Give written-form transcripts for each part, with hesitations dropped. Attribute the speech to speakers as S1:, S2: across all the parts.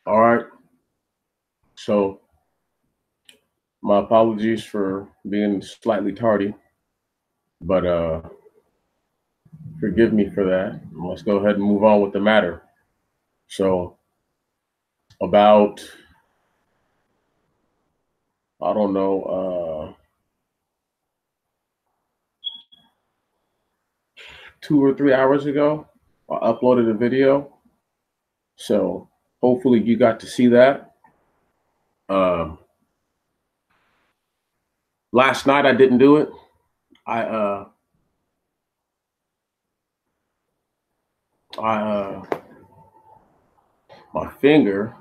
S1: All right. So my apologies for being slightly tardy, but forgive me for that. Let's go ahead and move on with the matter. So about I don't know 2 or 3 hours ago, I uploaded a video. So hopefully you got to see that. Um, Last night I didn't do it. I uh, I my finger,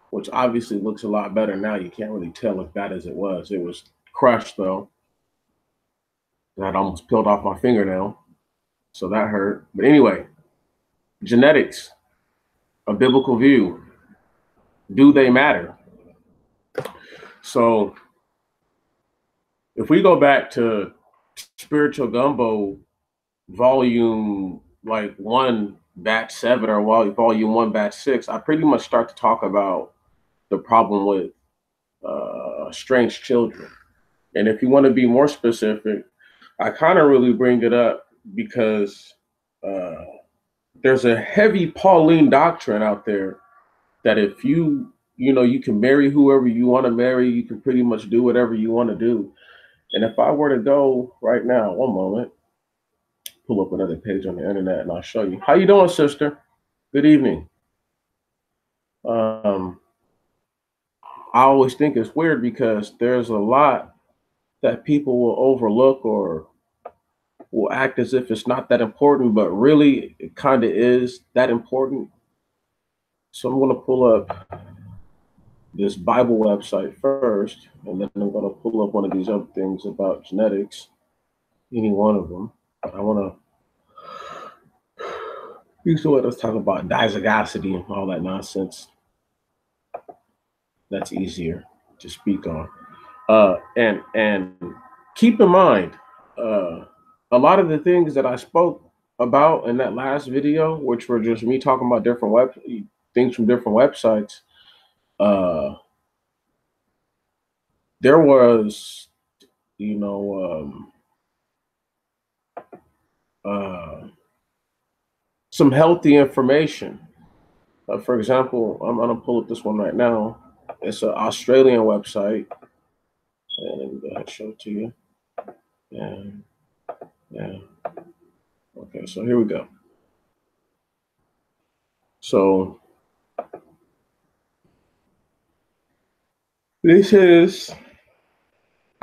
S1: which obviously looks a lot better now. You can't really tell as bad as it was. It was crushed though. That almost peeled off my fingernail, so that hurt. But anyway, genetics, a biblical view. Do they matter? So if we go back to Spiritual Gumbo volume like one batch 7 or volume 1 batch 6, I pretty much start to talk about the problem with strange children. And if you want to be more specific, I kind of really bring it up because uh, there's a heavy Pauline doctrine out there that if you can marry whoever you want to marry, you can pretty much do whatever you want to do. And if I were to go right now, one moment, pull up another page on the internet and I'll show you. How you doing, sister? Good evening. Um, I always think it's weird because there's a lot that people will overlook or will act as if it's not that important, but really it kind of is that important. So I'm going to pull up this Bible website first, and then I'm going to pull up one of these other things about genetics, any one of them. But I want to usually let's talk about dizygosity and all that nonsense. That's easier to speak on. And keep in mind, uh, a lot of the things that I spoke about in that last video, which were just me talking about different things from different websites, uh, there was, you know, some healthy information. For example, I'm gonna pull up this one right now. It's an Australian website, and let me go ahead and show it to you. And yeah, okay, so here we go. So this is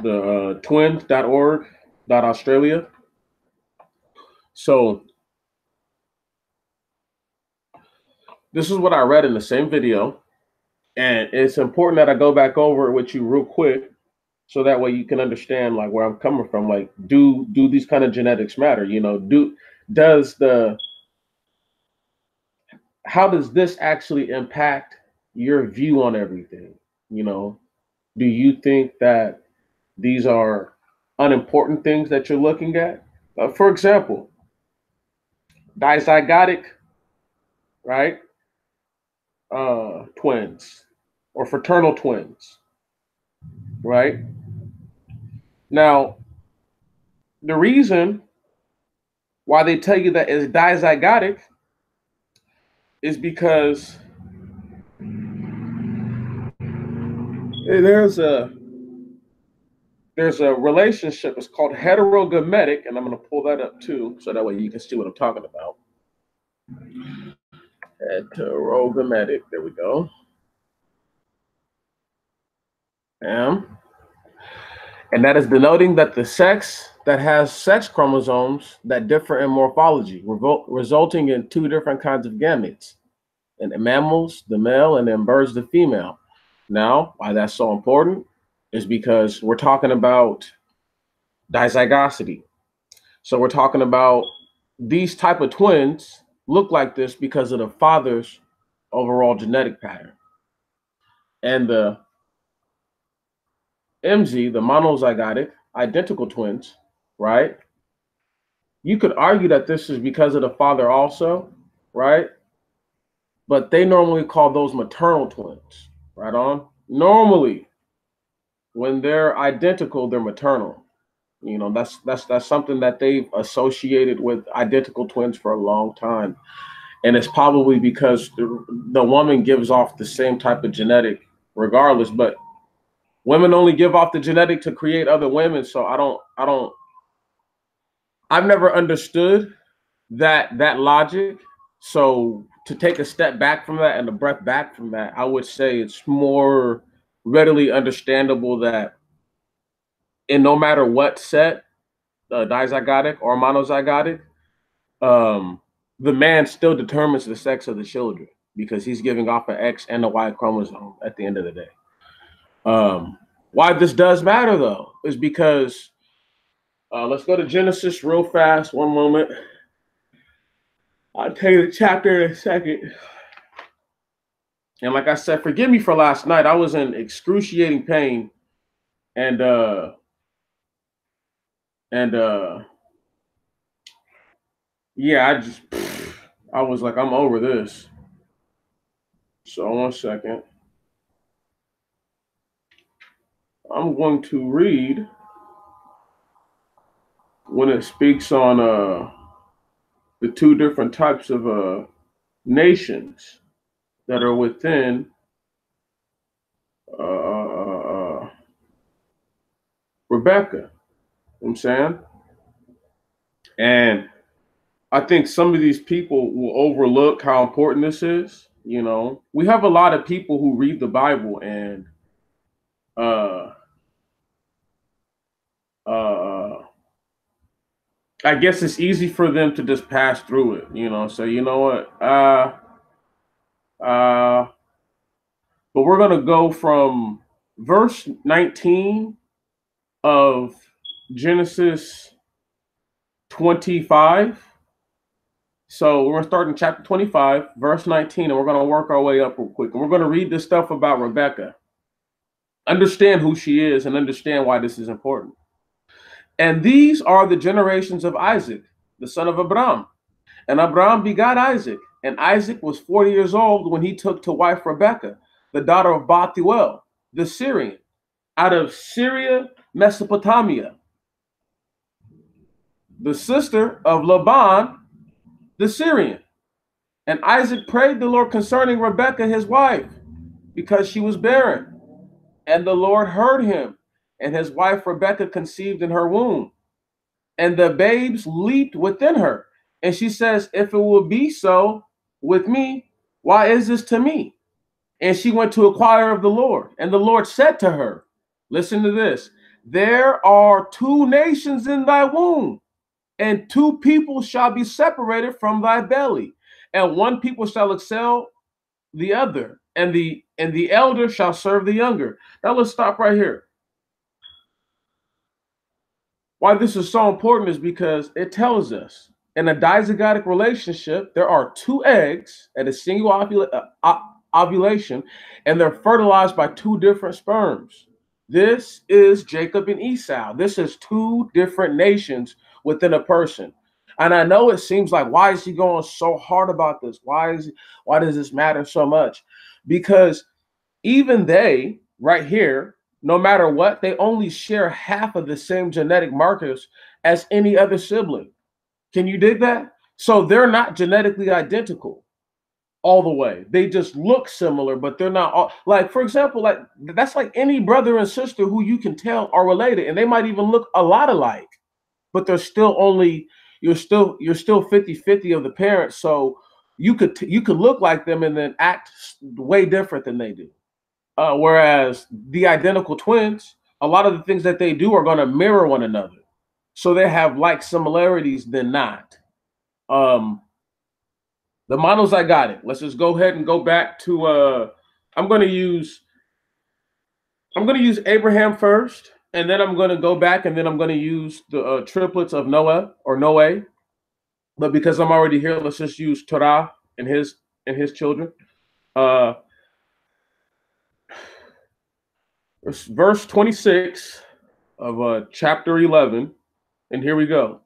S1: the twins.org.australia. So this is what I read in the same video, and it's important that I go back over it with you real quick, so that way you can understand like where I'm coming from. Like, do these kind of genetics matter? Does the how does this actually impact your view on everything? You know, do you think that these are unimportant things that you're looking at? For example, dizygotic, right? Twins or fraternal twins, right? Now, the reason why they tell you that it's dizygotic is because there's a relationship. It's called heterogametic, and I'm going to pull that up too, so that way you can see what I'm talking about. Heterogametic. There we go. And that is denoting that the sex that has sex chromosomes that differ in morphology, resulting in two different kinds of gametes. In mammals, the male, and in birds, the female. Now, why that's so important is because we're talking about dizygosity. So we're talking about these type of twins look like this because of the father's overall genetic pattern. And the MZ, the monozygotic, identical twins, right? You could argue that this is because of the father also, right? but they normally call those maternal twins. Right on. Normally, when they're identical, they're maternal. You know, that's something that they've associated with identical twins for a long time. And it's probably because the woman gives off the same type of genetic regardless, but women only give off the genetic to create other women. So I've never understood that logic. So to take a step back from that and a breath back from that, I would say it's more readily understandable that in no matter what set, dizygotic or monozygotic, um, the man still determines the sex of the children because he's giving off an X and a Y chromosome at the end of the day. Why this does matter though is because let's go to Genesis real fast. One moment. I'll tell you the chapter in a second. And like I said, forgive me for last night. I was in excruciating pain, and yeah, I was like, I'm over this. So 1 second. I'm going to read when it speaks on the two different types of nations that are within Rebecca. You know what I'm saying? And I think some of these people will overlook how important this is. You know, we have a lot of people who read the Bible and uh uh I guess it's easy for them to just pass through it, you know. So you know what? Uh but we're gonna go from verse 19 of Genesis 25. So we're gonna start in chapter 25, verse 19, and we're gonna work our way up real quick. And we're gonna read this stuff about Rebecca, understand who she is, and understand why this is important. And these are the generations of Isaac, the son of Abraham. And Abraham begot Isaac, and Isaac was 40 years old when he took to wife Rebekah, the daughter of Bethuel, the Syrian, out of Syria, Mesopotamia, the sister of Laban, the Syrian. And Isaac prayed the Lord concerning Rebekah, his wife, because she was barren. And the Lord heard him, and his wife Rebekah conceived in her womb. And the babes leaped within her. And she says, if it will be so with me, why is this to me? And she went to inquire of the Lord. And the Lord said to her, listen to this, there are two nations in thy womb, and two people shall be separated from thy belly, and one people shall excel the other, and the elder shall serve the younger. Now let's stop right here. Why this is so important is because it tells us in a dizygotic relationship, there are two eggs at a single ovulation, and they're fertilized by two different sperms. This is Jacob and Esau. This is two different nations within a person. And I know it seems like, why is he going so hard about this? Why does this matter so much? Because even they, right here, no matter what, they only share half of the same genetic markers as any other sibling. Can you dig that? So they're not genetically identical all the way. They just look similar, but they're not all, like, for example, like that's like any brother and sister who you can tell are related, and they might even look a lot alike, but they're still only, you're still 50-50 of the parents. So you could look like them and then act way different than they do. Whereas the identical twins, a lot of the things that they do are going to mirror one another. So they have like similarities than not. The monozygotic, let's just go ahead and go back to, I'm going to use Abraham first, and then I'm going to go back, and then I'm going to use the triplets of Noah or Noe. But because I'm already here, let's just use Terah and his children. Verse 26 of chapter 11, and here we go.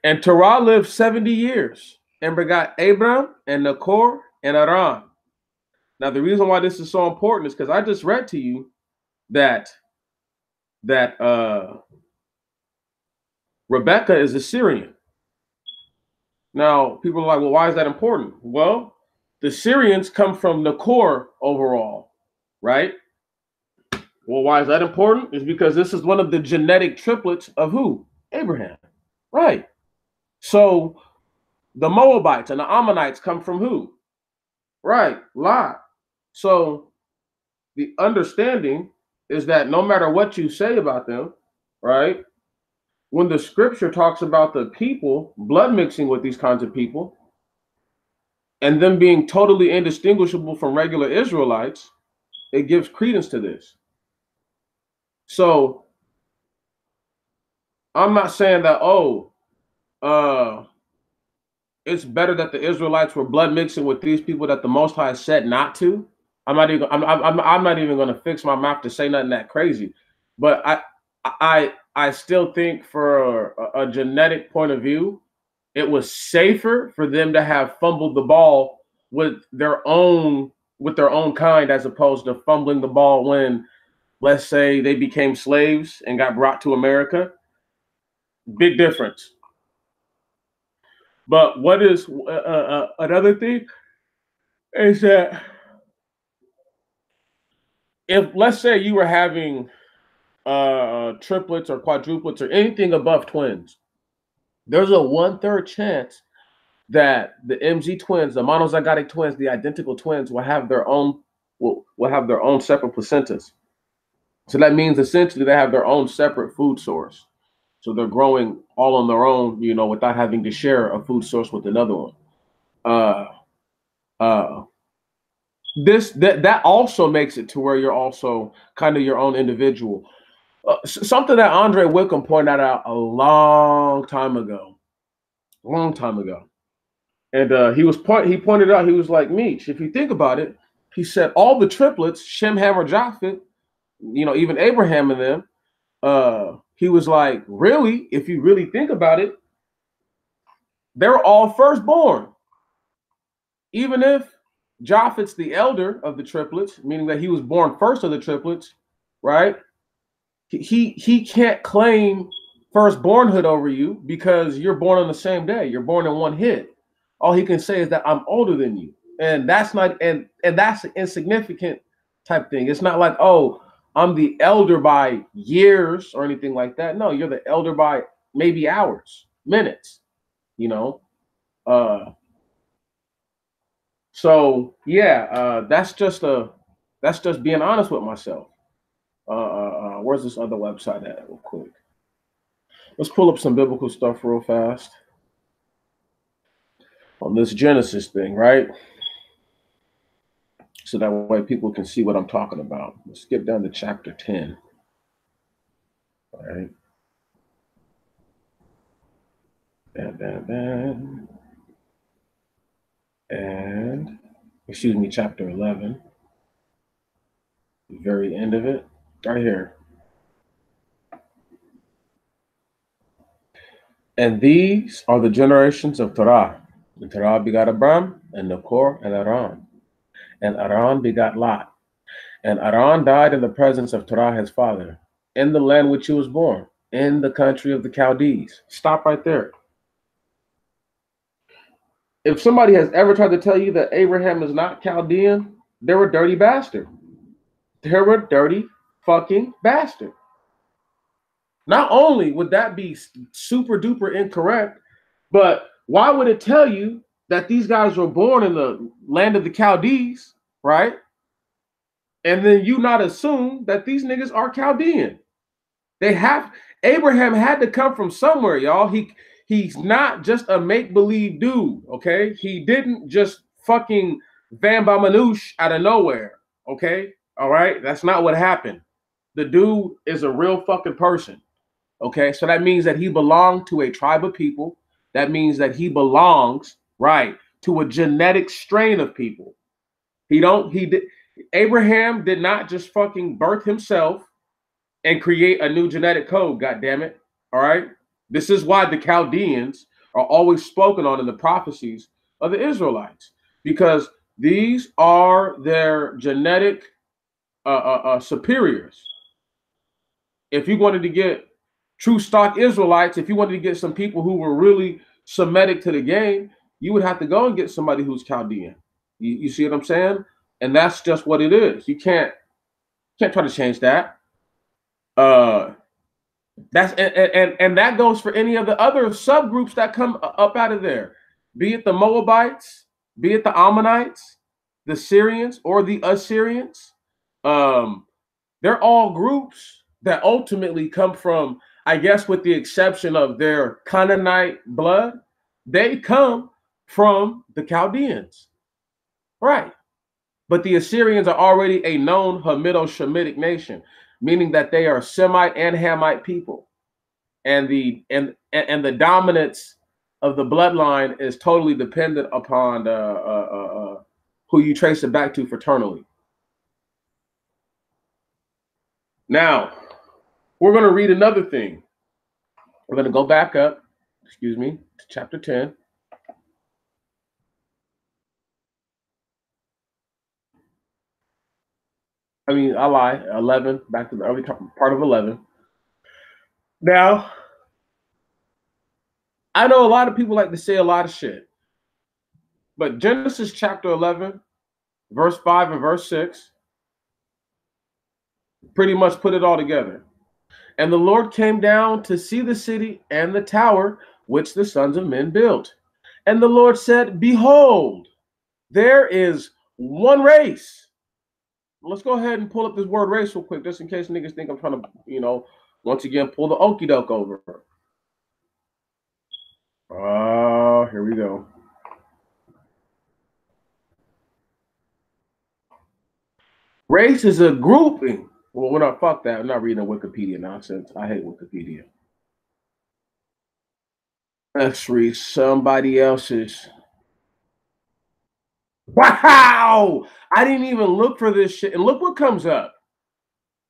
S1: And Terah lived 70 years and begot Abram and Nachor and Aram. Now, the reason why this is so important is because I just read to you that Rebecca is Assyrian. Now, people are like, well, why is that important? Well, the Syrians come from Nakor overall, right? Well, why is that important? It's because this is one of the genetic triplets of who? Abraham, right? So the Moabites and the Ammonites come from who? Right, Lot. So the understanding is that no matter what you say about them, right? When the scripture talks about the people blood mixing with these kinds of people and them being totally indistinguishable from regular Israelites, it gives credence to this. So I'm not saying that, it's better that the Israelites were blood mixing with these people that the Most High said not to. I'm not even going to fix my mouth to say nothing that crazy, but I still think for a genetic point of view, it was safer for them to have fumbled the ball with their own kind as opposed to fumbling the ball when, let's say, they became slaves and got brought to America. Big difference. But what is another thing is that if, let's say, you were having triplets or quadruplets or anything above twins, there's a 1/3 chance that the MZ twins, the monozygotic twins, the identical twins will have their own separate placentas. So that means essentially they have their own separate food source. So they're growing all on their own, without having to share a food source with another one. That also makes it to where you're also kind of your own individual. Something that Andre Wickham pointed out a long time ago, and he pointed out, he was like, Meech, if you think about it, he said all the triplets, Shem, Ham, or Japheth, even Abraham and them, he was like, really, if you really think about it, they're all firstborn. Even if Japheth's the elder of the triplets, meaning that he was born first of the triplets, right? He can't claim firstbornhood over you because you're born on the same day. You're born in one hit. All he can say is that I'm older than you. And that's not, and that's an insignificant type thing. It's not like, oh, I'm the elder by years or anything like that. No, you're the elder by maybe hours, minutes, So yeah, that's just being honest with myself. Where's this other website at real quick? Let's pull up some biblical stuff real fast on this Genesis thing, right? So that way people can see what I'm talking about. Let's skip down to chapter 10. All right. And excuse me, chapter 11. The very end of it, right here. And these are the generations of Terah. And Terah begot Abram, and Nakor, and Aran. And Aran begot Lot. And Aran died in the presence of Terah his father, in the land which he was born, in the country of the Chaldees. Stop right there. If somebody has ever tried to tell you that Abraham is not Chaldean, they're a dirty bastard. They're a dirty fucking bastard. Not only would that be super duper incorrect, but why would it tell you that these guys were born in the land of the Chaldees, right? And then you not assume that these niggas are Chaldean. Abraham had to come from somewhere, y'all. He's not just a make-believe dude, okay? He didn't just fucking Vamba Manouche out of nowhere, okay? All right? That's not what happened. The dude is a real fucking person, okay? So that means that he belonged to a tribe of people. That means that he belongs, right, to a genetic strain of people. Abraham did not just fucking birth himself and create a new genetic code, goddammit. All right? This is why the Chaldeans are always spoken on in the prophecies of the Israelites, because These are their genetic superiors. If you wanted to get true stock Israelites, if you wanted to get some people who were really Semitic to the game, you would have to go and get somebody who's Chaldean. You see what I'm saying? And that's just what it is. You can't try to change that. That's and that goes for any of the other subgroups that come up out of there, be it the Moabites, be it the Ammonites, the Syrians, or the Assyrians. They're all groups that ultimately come from, I guess, with the exception of their Canaanite blood, they come from the Chaldeans, right? But the Assyrians are already a known Hamido-Shemitic nation, meaning that they are Semite and Hamite people, and the dominance of the bloodline is totally dependent upon who you trace it back to fraternally. Now, we're going to read another thing. We're going to go back up, to chapter 10. I mean, I lie, 11, back to the early part of 11. Now, I know a lot of people like to say a lot of shit, but Genesis chapter 11, verse 5 and verse 6, pretty much put it all together. And the Lord came down to see the city and the tower which the sons of men built. And the Lord said, behold, there is one race. Let's go ahead and pull up this word race real quick, just in case niggas think I'm trying to, once again, pull the okie doke over. Here we go. Race is a grouping. Well, we're not, fuck that. I'm not reading Wikipedia nonsense. I hate Wikipedia. Let's read somebody else's. Wow! I didn't even look for this shit. And look what comes up.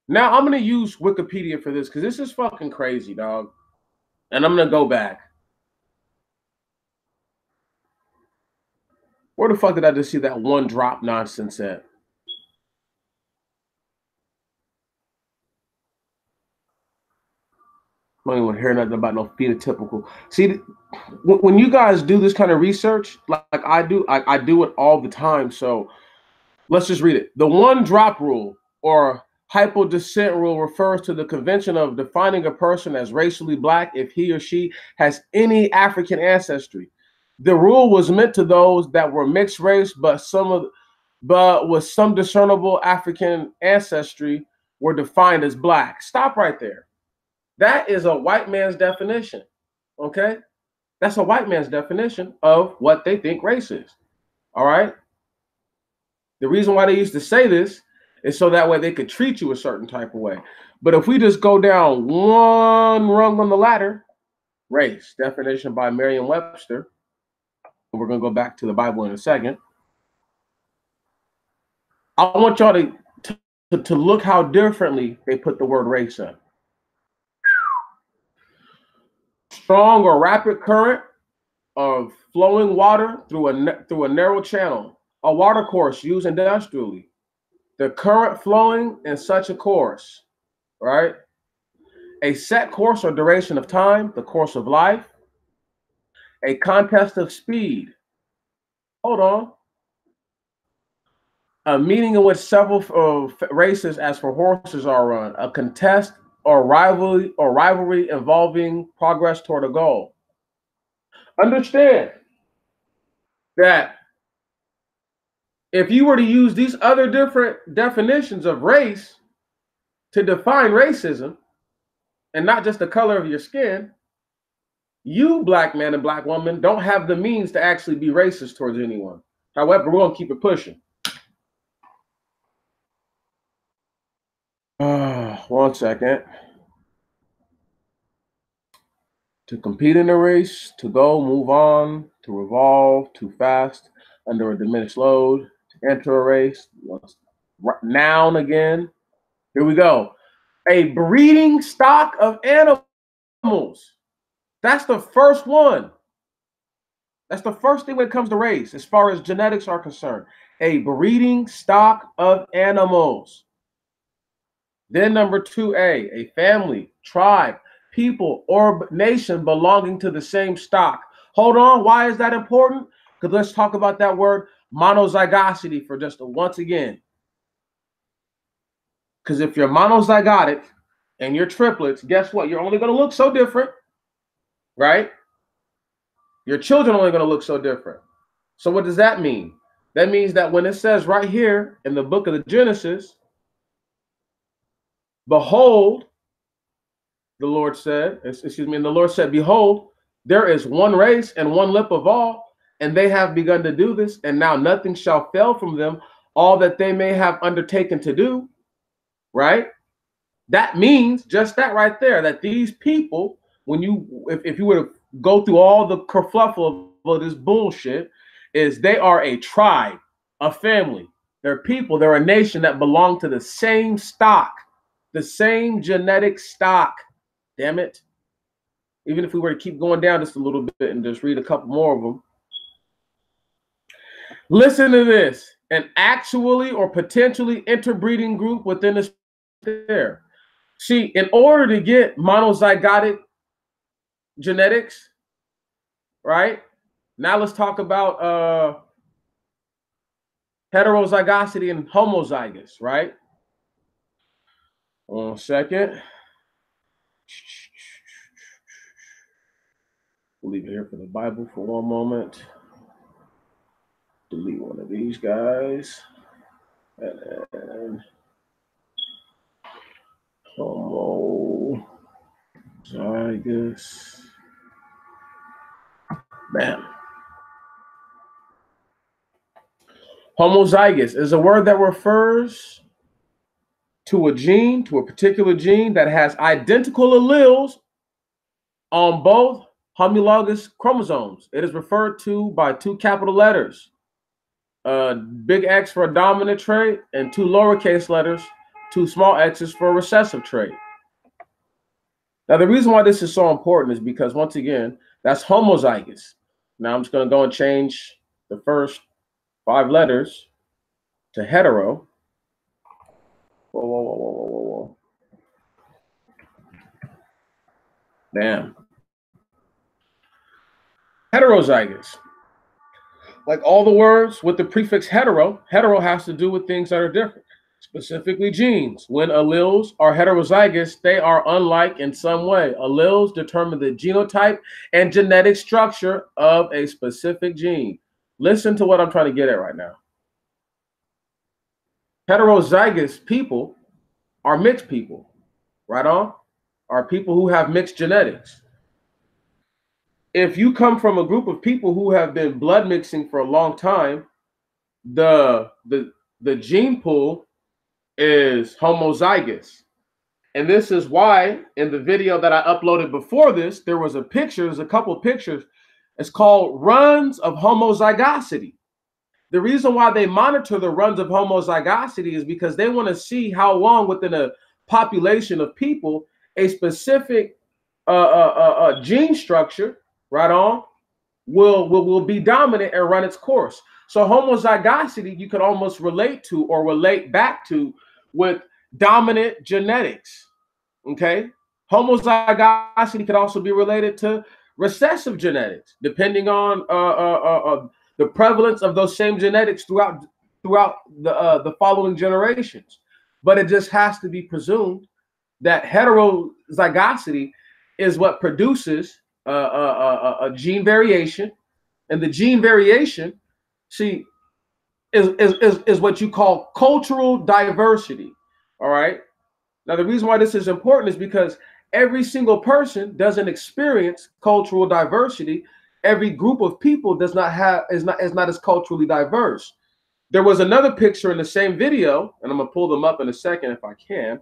S1: Now, I'm going to use Wikipedia for this because this is fucking crazy, dog. And I'm going to go back. Where the fuck did I just see that one drop nonsense at? I don't even hear nothing about no phenotypical. See, when you guys do this kind of research, like I do, I do it all the time. So let's just read it. The one drop rule or hypodescent rule refers to the convention of defining a person as racially black if he or she has any African ancestry. The rule was meant to those that were mixed race, but with some discernible African ancestry were defined as black. Stop right there. That is a white man's definition, okay? That's a white man's definition of what they think race is, all right? The reason why they used to say this is so that way they could treat you a certain type of way. But if we just go down one rung on the ladder, race, definition by Merriam-Webster, and we're going to go back to the Bible in a second. I want y'all to look how differently they put the word race up. Strong or rapid current of flowing water through a narrow channel, a water course used industrially. The current flowing in such a course, right? A set course or duration of time, the course of life. A contest of speed. Hold on. A meeting in which several races, as for horses, are run. A contest or rivalry involving progress toward a goal. Understand that if you were to use these other different definitions of race to define racism, and not just the color of your skin, you, black man and black woman, don't have the means to actually be racist towards anyone. However, we're going to keep it pushing. One second. To compete in a race, to go, move on, to revolve, too fast, under a diminished load, to enter a race, noun again. Here we go. A breeding stock of animals. That's the first one. That's the first thing when it comes to race, as far as genetics are concerned. a breeding stock of animals. Then number 2A, a family, tribe, people, or nation belonging to the same stock. Hold on, why is that important? Because let's talk about that word monozygosity for just once again. Because if you're monozygotic and you're triplets, guess what? You're only going to look so different, right? Your children are only going to look so different. So what does that mean? That means that when it says right here in the book of the Genesis, behold, the Lord said, and the Lord said, behold, there is one race and one lip of all, and they have begun to do this, and now nothing shall fail from them, all that they may have undertaken to do, right? That means just that right there, that these people, when if you were to go through all the kerfluffle of this bullshit, is they are a tribe, a family. They're people, they're a nation that belong to the same stock, the same genetic stock. Damn it. Even if we were to keep going down just a little bit and just read a couple more of them. Listen to this. An actually or potentially interbreeding group within the there. See, in order to get monozygotic genetics, right? Now let's talk about heterozygosity and homozygous, right? 1 second. We'll leave it here for the Bible for one moment. Delete one of these guys. And homozygous. Bam. Homozygous is a word that refers to a gene, to a particular gene that has identical alleles on both homologous chromosomes. It is referred to by 2 capital letters, big X for a dominant trait and 2 lowercase letters, 2 small x's for a recessive trait. Now, the reason why this is so important is because, once again, that's homozygous. Now, I'm just going to go and change the first 5 letters to hetero. Whoa. Damn. Heterozygous. Like all the words with the prefix hetero, hetero has to do with things that are different, specifically genes. When alleles are heterozygous, they are unlike in some way. Alleles determine the genotype and genetic structure of a specific gene. Listen to what I'm trying to get at right now. Heterozygous people are mixed people, right on? Are people who have mixed genetics. If you come from a group of people who have been blood mixing for a long time, the gene pool is homozygous. And this is why in the video that I uploaded before this, there was a picture, there's a couple of pictures. It's called runs of homozygosity. The reason why they monitor the runs of homozygosity is because they want to see how long within a population of people a specific gene structure, right on, will be dominant and run its course. So homozygosity you could almost relate to or relate back to with dominant genetics. Okay, homozygosity could also be related to recessive genetics, depending on the prevalence of those same genetics throughout the following generations. But it just has to be presumed that heterozygosity is what produces a gene variation, and the gene variation, see, is what you call cultural diversity. All right. Now, the reason why this is important is because every single person doesn't experience cultural diversity. Every group of people is not as culturally diverse. There was another picture in the same video, and I'm gonna pull them up in a second if I can.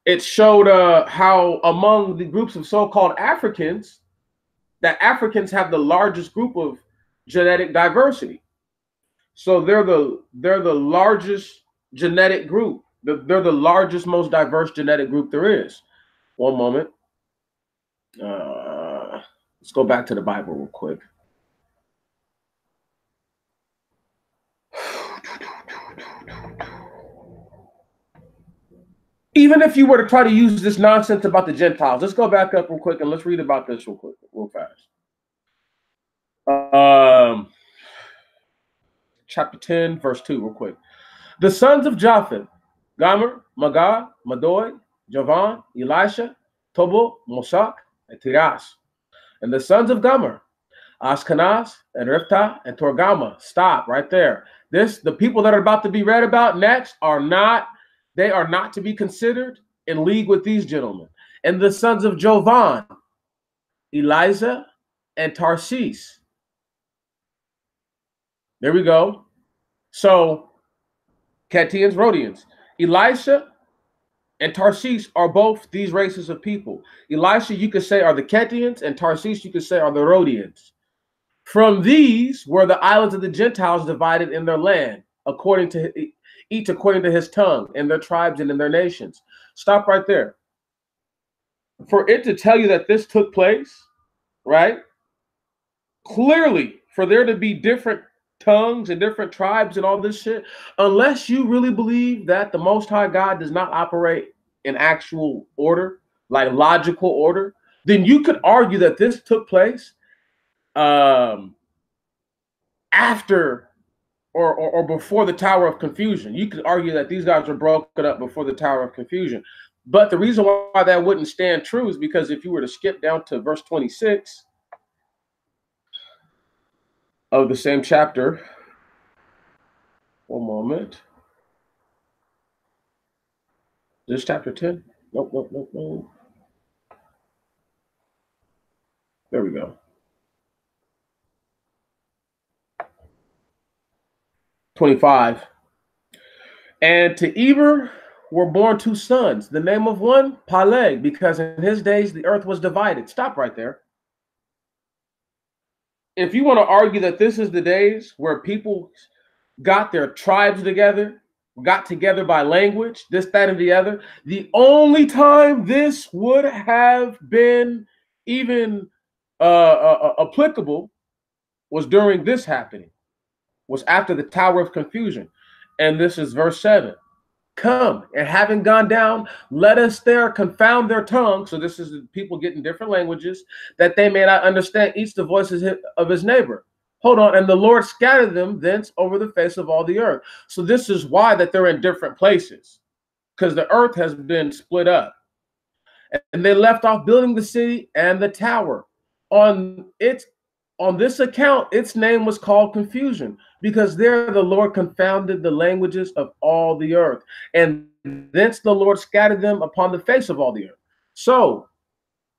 S1: It showed how among the groups of so-called Africans, that Africans have the largest group of genetic diversity. So they're the largest genetic group. They're the largest, most diverse genetic group there is. One moment. Let's go back to the Bible real quick. Even if you were to try to use this nonsense about the Gentiles, let's go back up real quick and let's read about this real quick, real fast. Chapter 10, verse 2, real quick. The sons of Japheth, Gomer, Magog, Madoi, Javan, Elisha, Tobal, Mosach, and Tiras. And the sons of Gomer, Ashkenaz, and Riphtah, and Torgama. Stop right there. The people that are about to be read about next are not to be considered in league with these gentlemen. And the sons of Jovan, Eliza, and Tarsis. There we go. So, Chaldeans, Rhodians. Elisha and Tarsis are both these races of people. Elisha, you could say, are the Chaldeans, and Tarsis, you could say, are the Rhodians. From these were the islands of the Gentiles divided in their land, each according to his tongue, in their tribes and in their nations. Stop right there. For it to tell you that this took place, right? Clearly, for there to be different tongues and different tribes and all this shit, unless you really believe that the Most High God does not operate in actual order, like logical order, then you could argue that this took place after or before the Tower of Confusion. You could argue that these guys were broken up before the Tower of Confusion. But the reason why that wouldn't stand true is because if you were to skip down to verse 26 of the same chapter, one moment. This chapter 10? Nope. There we go. 25. And to Eber were born two sons. The name of one, Peleg, because in his days the earth was divided. Stop right there. If you want to argue that this is the days where people got their tribes together, got together by language, this, that, and the other, the only time this would have been even applicable was during this happening, was after the Tower of Confusion. And this is verse 7. Come, and having gone down, let us there confound their tongue. So this is people getting different languages, that they may not understand each the voices of his neighbor. Hold on. And the Lord scattered them thence over the face of all the earth. So this is why that they're in different places, because the earth has been split up. And they left off building the city and the tower. On this account, its name was called Confusion, because there the Lord confounded the languages of all the earth, and thence the Lord scattered them upon the face of all the earth. So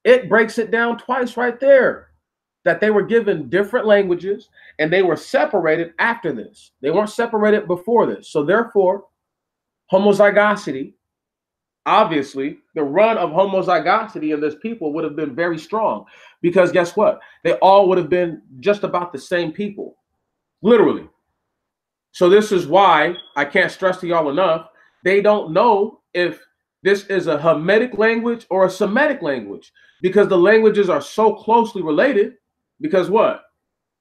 S1: it breaks it down twice right there, that they were given different languages and they were separated after this. They weren't separated before this. So therefore, homozygosity, obviously, the run of homozygosity in this people would have been very strong, because guess what? They all would have been just about the same people, literally. So this is why I can't stress to y'all enough. They don't know if this is a Hamitic language or a Semitic language, because the languages are so closely related. Because what?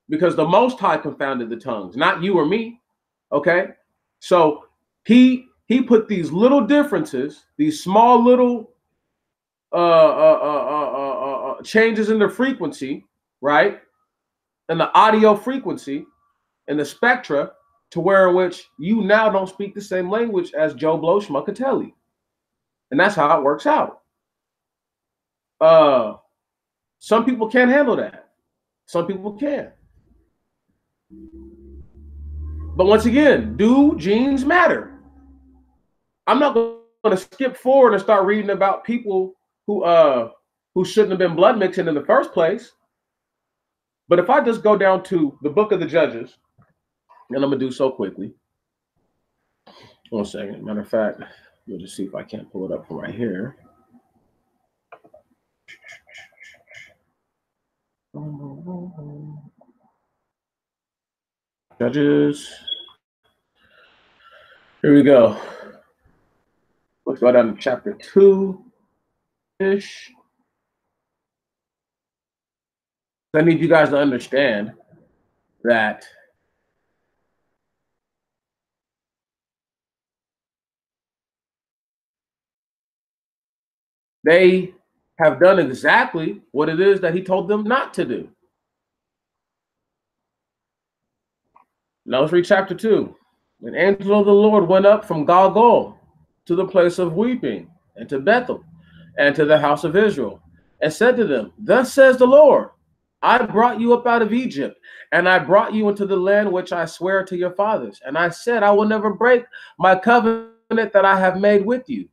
S1: Because the Most High confounded the tongues, not you or me. Okay? So he put these little differences, these small little changes in the frequency, right? And the audio frequency and the spectra, to where in which you now don't speak the same language as Joe Blow Schmuckatelli. And that's how it works out. Some people can't handle that. Some people can. But once again, do genes matter? I'm not going to skip forward and start reading about people who shouldn't have been blood mixing in the first place. But if I just go down to the book of the Judges, and I'm going to do so quickly. 1 second. Matter of fact, we'll just see if I can't pull it up from right here. Judges. Here we go. Let's go down to chapter 2-ish. I need you guys to understand that they have done exactly what it is that he told them not to do. Now let's read chapter 2. An angel of the Lord went up from Gilgal to the place of weeping, and to Bethel, and to the house of Israel, and said to them, Thus says the Lord, I brought you up out of Egypt, and I brought you into the land which I swear to your fathers. And I said, I will never break my covenant that I have made with you.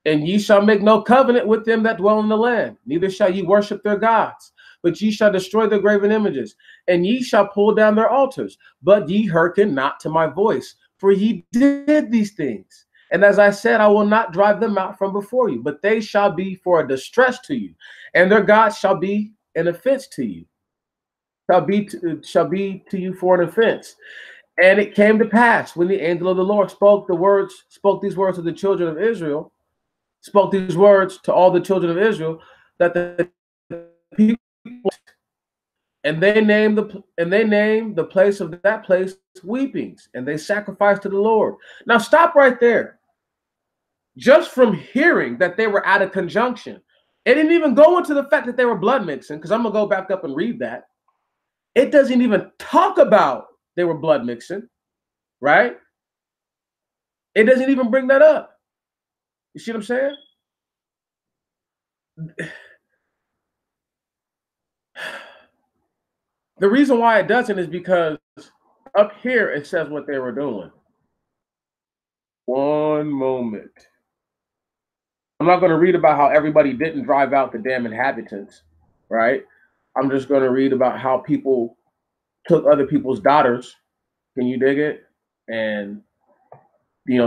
S1: And ye shall make no covenant with them that dwell in the land, neither shall ye worship their gods, but ye shall destroy their graven images, and ye shall pull down their altars. But ye hearken not to my voice, for ye did these things. And as I said, I will not drive them out from before you, but they shall be for a distress to you, and their gods shall be an offense to you, shall be to you for an offense. And it came to pass when the angel of the Lord spoke these words to the children of Israel, spoke these words to all the children of Israel, that the people, and they named the place of that place weepings, and they sacrificed to the Lord. Now stop right there. Just from hearing that they were out of conjunction, it didn't even go into the fact that they were blood mixing, because I'm gonna go back up and read that. It doesn't even talk about they were blood mixing, right? It doesn't even bring that up. You see what I'm saying? The reason why it doesn't is because up here it says what they were doing. One moment. I'm not going to read about how everybody didn't drive out the damn inhabitants, right? I'm just going to read about how people took other people's daughters. Can you dig it? And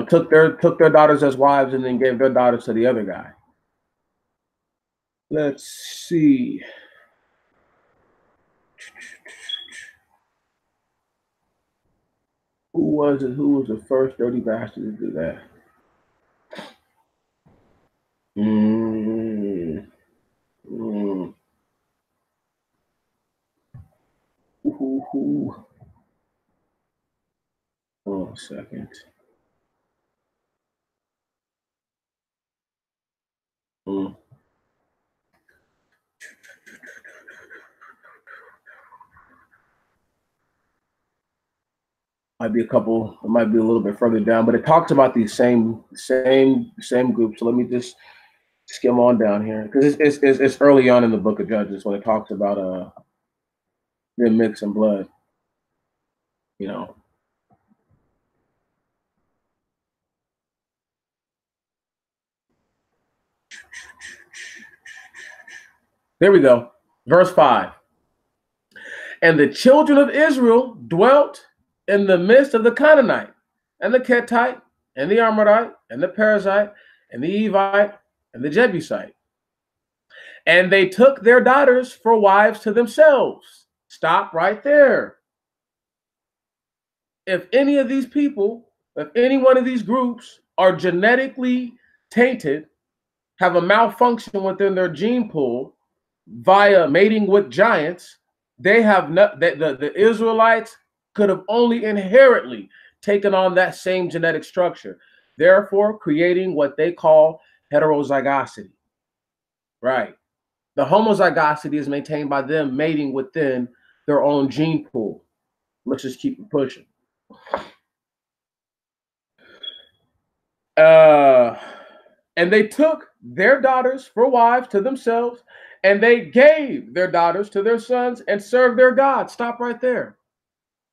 S1: took their daughters as wives, and then gave their daughters to the other guy. Let's see. Who was it? Who was the first dirty bastard to do that? Hold on a second. Might be a couple. It might be a little bit further down, but it talks about these same groups. So let me just skim on down here, because it's early on in the book of Judges when it talks about them mixing blood. There we go. Verse 5. And the children of Israel dwelt in the midst of the Canaanite, and the Hittite, and the Amorite, and the Perizzite, and the Evite, and the Jebusite. And they took their daughters for wives to themselves. Stop right there. If any of these people, if any one of these groups are genetically tainted, have a malfunction within their gene pool via mating with giants, they have the Israelites could have only inherently taken on that same genetic structure, therefore creating what they call heterozygosity. Right. The homozygosity is maintained by them mating within their own gene pool. Let's just keep it pushing. And they took their daughters for wives to themselves, and they gave their daughters to their sons and served their gods. Stop right there.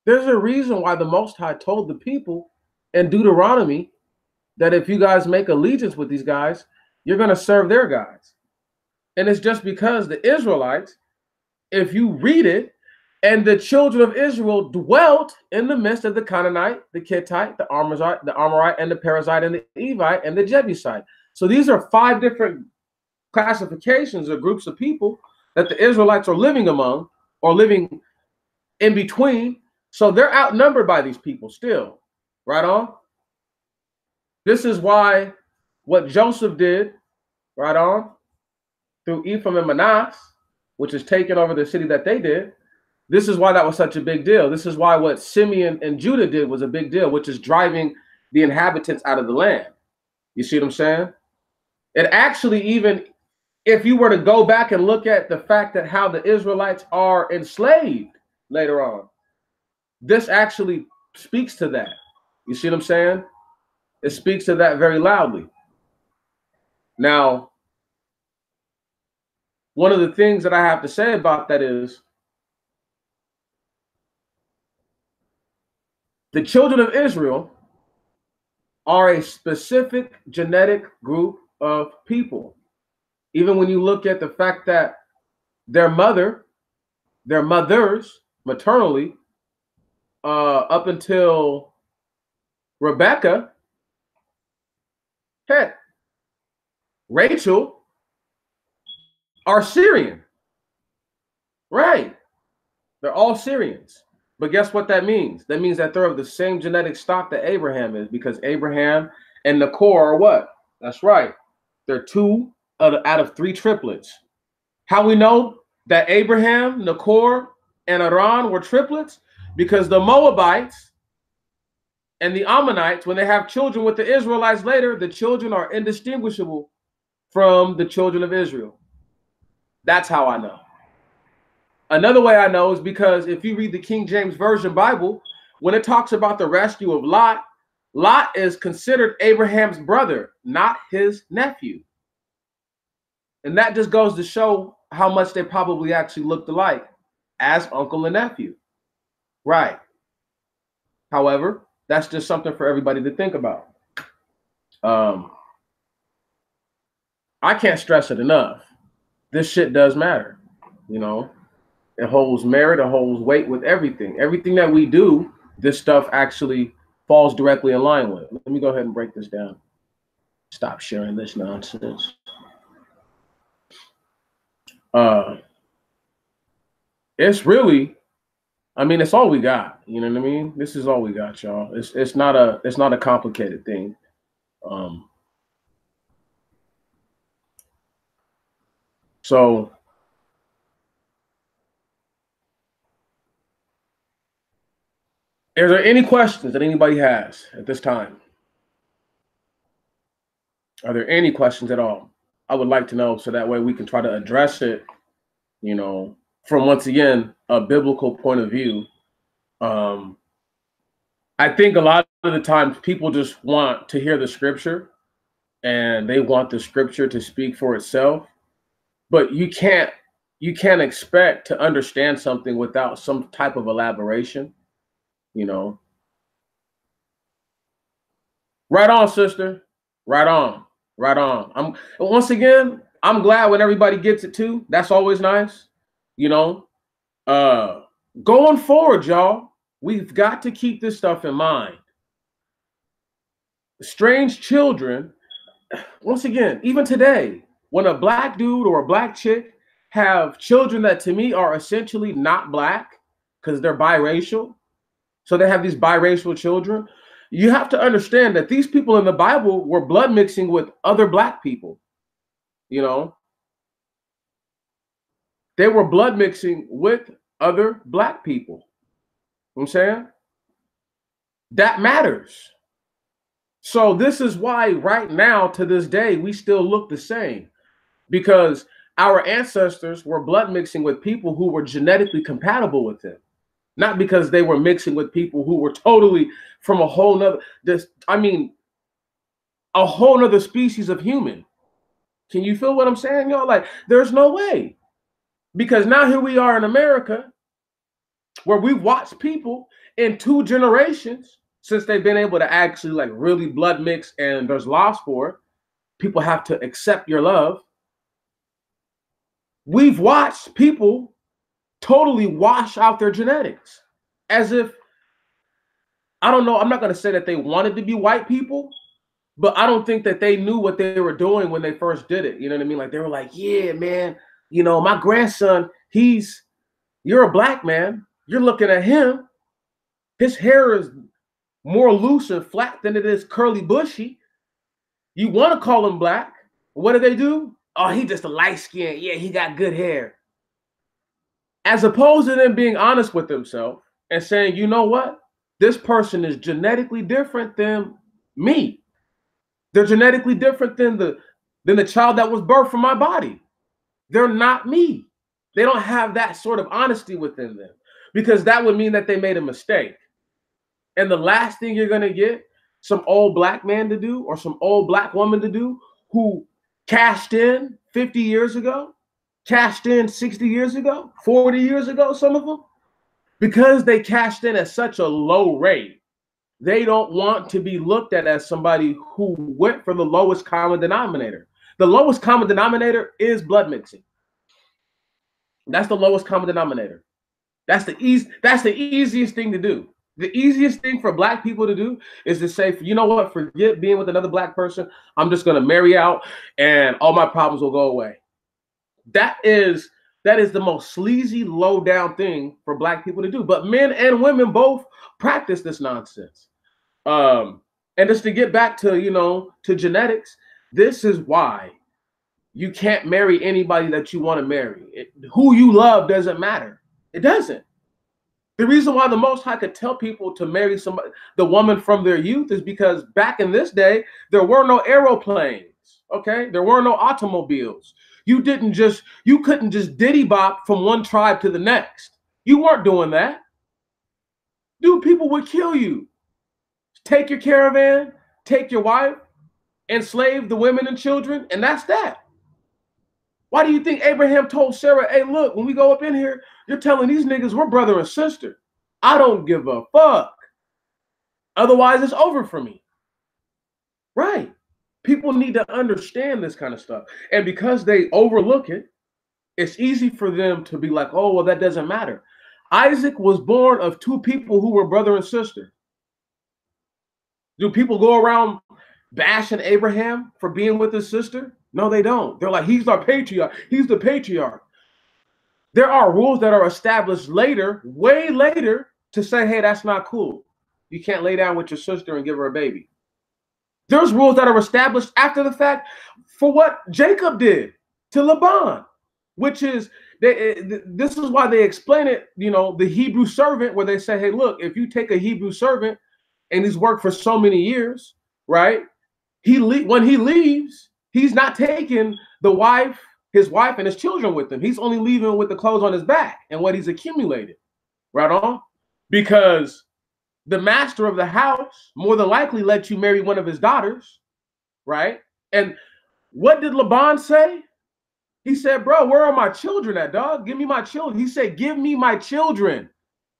S1: There's a reason why the Most High told the people in Deuteronomy that if you guys make allegiance with these guys, you're going to serve their gods. And it's just because the Israelites, if you read it, and the children of Israel dwelt in the midst of the Canaanite, the Hittite, the Amorite, and the Perizzite, and the Evite, and the Jebusite. So these are 5 different classifications or groups of people that the Israelites are living among or living in between. So they're outnumbered by these people still. Right on? This is why what Joseph did, right on, through Ephraim and Manasseh, which is taking over the city that they did, this is why that was such a big deal. This is why what Simeon and Judah did was a big deal, which is driving the inhabitants out of the land. You see what I'm saying? It actually even if you were to go back and look at the fact that how the Israelites are enslaved later on, this actually speaks to that. You see what I'm saying? It speaks to that very loudly. Now, one of the things that I have to say about that is the children of Israel are a specific genetic group of people. Even when you look at the fact that their mothers, maternally, up until Rebecca, heck, Rachel, are Syrian. Right. They're all Syrians. But guess what that means? That means that they're of the same genetic stock that Abraham is, because Abraham and Nahor are what? That's right. They're two out of three triplets. How we know that Abraham, Nahor, and Haran were triplets? Because the Moabites and the Ammonites, when they have children with the Israelites later, the children are indistinguishable from the children of Israel. That's how I know. Another way I know is because if you read the King James Version Bible, when it talks about the rescue of Lot, Lot is considered Abraham's brother, not his nephew. And that just goes to show how much they probably actually looked alike as uncle and nephew. Right. However, that's just something for everybody to think about. I can't stress it enough. This shit does matter, you know. It holds merit, it holds weight with everything. Everything that we do, this stuff actually falls directly in line with. Let me go ahead and break this down. Stop sharing this nonsense. It's really, I mean, it's all we got. You know what I mean? This is all we got, y'all. It's not a complicated thing. So is there any questions that anybody has at this time? Are there any questions at all? I would like to know, so that way we can try to address it, you know, from, once again, a biblical point of view. I think a lot of the times people just want to hear the scripture and they want the scripture to speak for itself, but you can't expect to understand something without some type of elaboration, you know. Right on, sister. Right on. Right on. Once again, I'm glad when everybody gets it too. That's always nice. You know, going forward, y'all, we've got to keep this stuff in mind. Strange children, once again, even today, when a black dude or a black chick have children that to me are essentially not black because they're biracial, so they have these biracial children, you have to understand that these people in the Bible were blood mixing with other black people. You know, they were blood mixing with other black people. You know what I'm saying? That matters. So this is why right now, to this day, we still look the same, because our ancestors were blood mixing with people who were genetically compatible with them. Not because they were mixing with people who were totally from a whole nother, a whole nother species of human. Can you feel what I'm saying, y'all? Like, there's no way. Because now here we are in America, where we've watched people in 2 generations, since they've been able to actually like really blood mix, and there's laws for it. People have to accept your love. We've watched people totally wash out their genetics as if, I don't know, I'm not going to say that they wanted to be white people, but I don't think that they knew what they were doing when they first did it. You know what I mean? Like, they were like, yeah, man, you know, my grandson, you're a black man. You're looking at him. His hair is more loose and flat than it is curly bushy. You want to call him black. What do they do? Oh, he just a light skin. Yeah, he got good hair. As opposed to them being honest with themselves and saying, you know what? This person is genetically different than me. They're genetically different than the child that was birthed from my body. They're not me. They don't have that sort of honesty within them, because that would mean that they made a mistake. And the last thing you're going to get some old black man to do or some old black woman to do who cashed in 50 years ago, cashed in 60 years ago, 40 years ago, some of them, because they cashed in at such a low rate, they don't want to be looked at as somebody who went for the lowest common denominator. The lowest common denominator is blood mixing. That's the lowest common denominator. That's the easiest thing to do. The easiest thing for black people to do is to say, you know what, forget being with another black person. I'm just going to marry out and all my problems will go away. That is the most sleazy, low down thing for black people to do. But men and women both practice this nonsense. And just to get back to, to genetics, this is why you can't marry anybody that you want to marry. Who you love doesn't matter. It doesn't. The reason why the Most High could tell people to marry somebody, the woman from their youth, is because back in this day, there were no aeroplanes, okay? There were no automobiles. You couldn't just diddy bop from one tribe to the next. You weren't doing that. Dude, people would kill you. Take your caravan, take your wife, enslave the women and children, and that's that. Why do you think Abraham told Sarah, hey, look, when we go up in here, you're telling these niggas we're brother and sister. I don't give a fuck. Otherwise, it's over for me. Right. People need to understand this kind of stuff. And because they overlook it, it's easy for them to be like, oh, well, that doesn't matter. Isaac was born of two people who were brother and sister. Do people go around bashing Abraham for being with his sister? No, they don't. They're like, he's our patriarch. He's the patriarch. There are rules that are established later, way later, to say, hey, that's not cool. You can't lay down with your sister and give her a baby. There's rules that are established after the fact for what Jacob did to Laban, which is, this is why they explain it, the Hebrew servant, where they say, hey, look, if you take a Hebrew servant and he's worked for so many years, right? When he leaves, he's not taking his wife and his children with him. He's only leaving with the clothes on his back and what he's accumulated. Right on? Because the master of the house more than likely let you marry one of his daughters, right? And what did Laban say? He said, bro, where are my children at, dog? Give me my children. He said, give me my children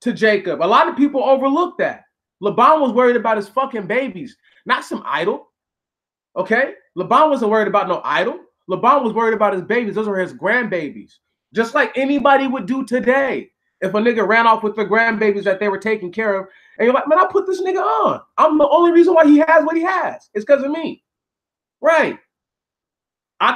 S1: to Jacob. A lot of people overlook that. Laban was worried about his fucking babies, not some idol. Okay? Laban wasn't worried about no idol. Laban was worried about his babies. Those were his grandbabies. Just like anybody would do today. If a nigga ran off with their grandbabies that they were taking care of, and you're like, man, I put this nigga on. I'm the only reason why he has what he has. It's because of me. Right. I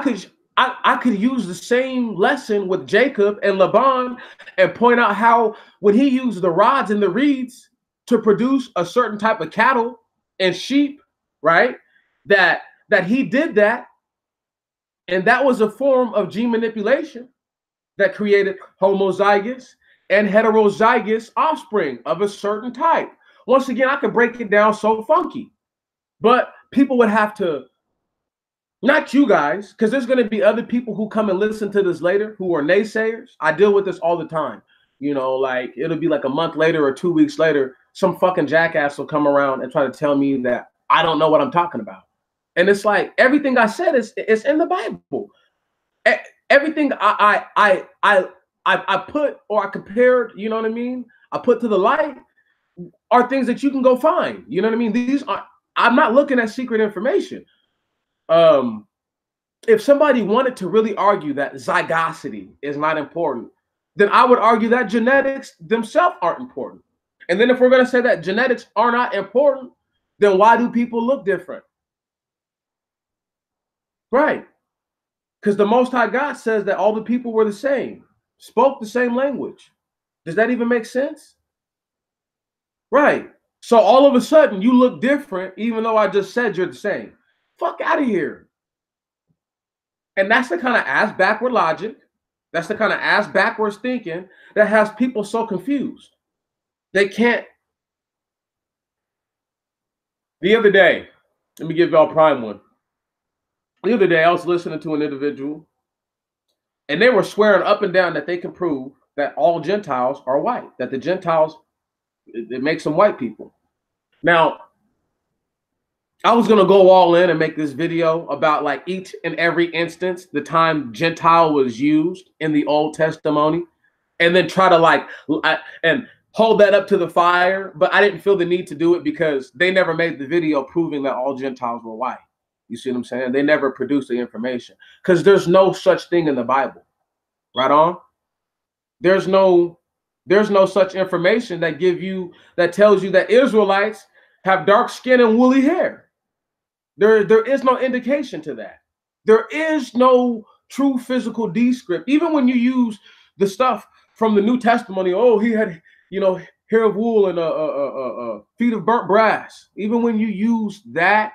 S1: could use the same lesson with Jacob and Laban and point out how when he used the rods and the reeds to produce a certain type of cattle and sheep, right? That he did that. And that was a form of gene manipulation that created homozygous and heterozygous offspring of a certain type. Once again, I could break it down so funky, but people would have to, not you guys, because there's going to be other people who come and listen to this later who are naysayers. I deal with this all the time. Like it'll be like a month later or 2 weeks later, some fucking jackass will come around and try to tell me that I don't know what I'm talking about. And it's like everything I said is in the Bible. Everything I put or I compared, you know what I mean? I put to the light are things that you can go find. You know what I mean? I'm not looking at secret information. If somebody wanted to really argue that zygosity is not important, then I would argue that genetics themselves aren't important. And then if we're going to say that genetics are not important, then why do people look different? Right. Because the Most High God says that all the people were the same, spoke the same language. Does that even make sense? Right. So all of a sudden you look different, even though I just said you're the same. Fuck out of here. And that's the kind of ass backward logic. That's the kind of ass backwards thinking that has people so confused. They can't. The other day, let me give y'all a prime one. The other day, I was listening to an individual, And they were swearing up and down that they can prove that all Gentiles are white, that the Gentiles, it makes them white people. Now, I was going to go all in and make this video about like each and every instance, the time Gentile was used in the Old Testimony, and then try to like, and hold that up to the fire. But I didn't feel the need to do it because they never made the video proving that all Gentiles were white. You see what I'm saying? They never produced the information because there's no such thing in the Bible. Right on? There's no such information that tells you that Israelites have dark skin and woolly hair. There is no indication to that. There is no true physical descript. Even when you use the stuff from the New Testimony, oh, he had, hair of wool and feet of burnt brass. Even when you use that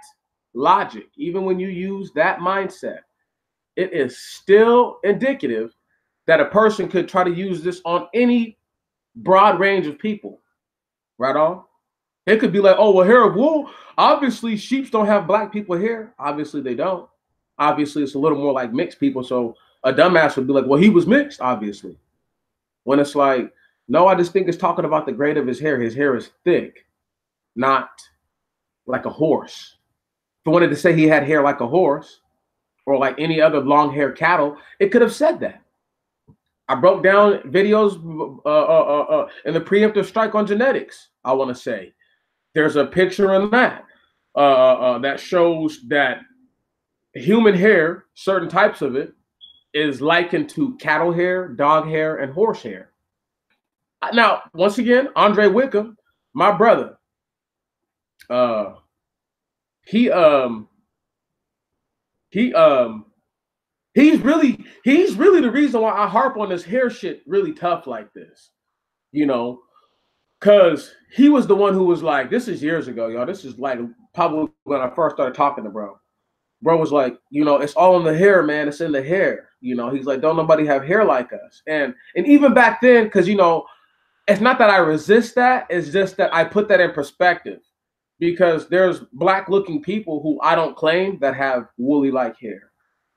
S1: logic, even when you use that mindset, it is still indicative that a person could try to use this on any broad range of people. Right on? It could be like, oh, well, hair of wool. Obviously, sheep don't have black people hair. Obviously, they don't. Obviously, it's a little more like mixed people. So a dumbass would be like, well, he was mixed, obviously. When it's like, no, I just think it's talking about the grade of his hair. His hair is thick, not like a horse. If I wanted to say he had hair like a horse or like any other long-haired cattle, it could have said that. I broke down videos in the preemptive strike on genetics. I want to say there's a picture in that that shows that human hair, certain types of it, is likened to cattle hair, dog hair, and horse hair. Now, once again, Andre Wickham, my brother, he's really the reason why I harp on this hair shit really tough like this, because he was the one who was like, this is years ago, y'all. This is like probably when I first started talking to bro. Bro was like, it's all in the hair, man. It's in the hair. He's like, don't nobody have hair like us. And even back then, because, it's not that I resist that. It's just that I put that in perspective because there's black looking people who I don't claim that have woolly like hair.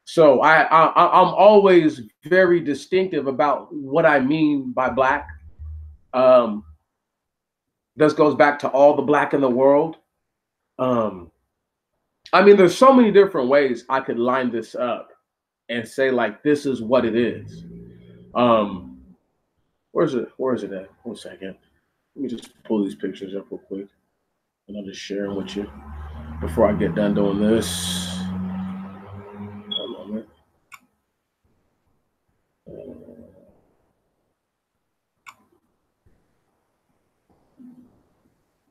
S1: So I'm always very distinctive about what I mean by black. This goes back to all the black in the world. I mean, there's so many different ways I could line this up and say like this is what it is. Where is it at? 1 second. Let me just pull these pictures up real quick and I'll just share them with you before I get done doing this. One moment.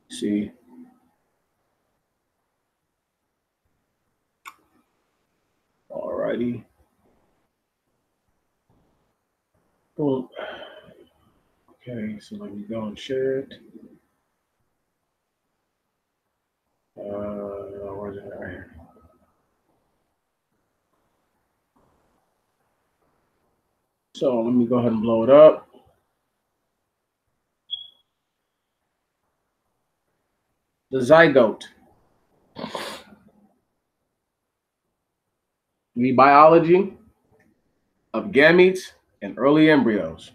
S1: See. Alrighty. Boom. Okay, so let me go and share it. Where's it right here? So let me go ahead and blow it up. The zygote. The biology of gametes and early embryos.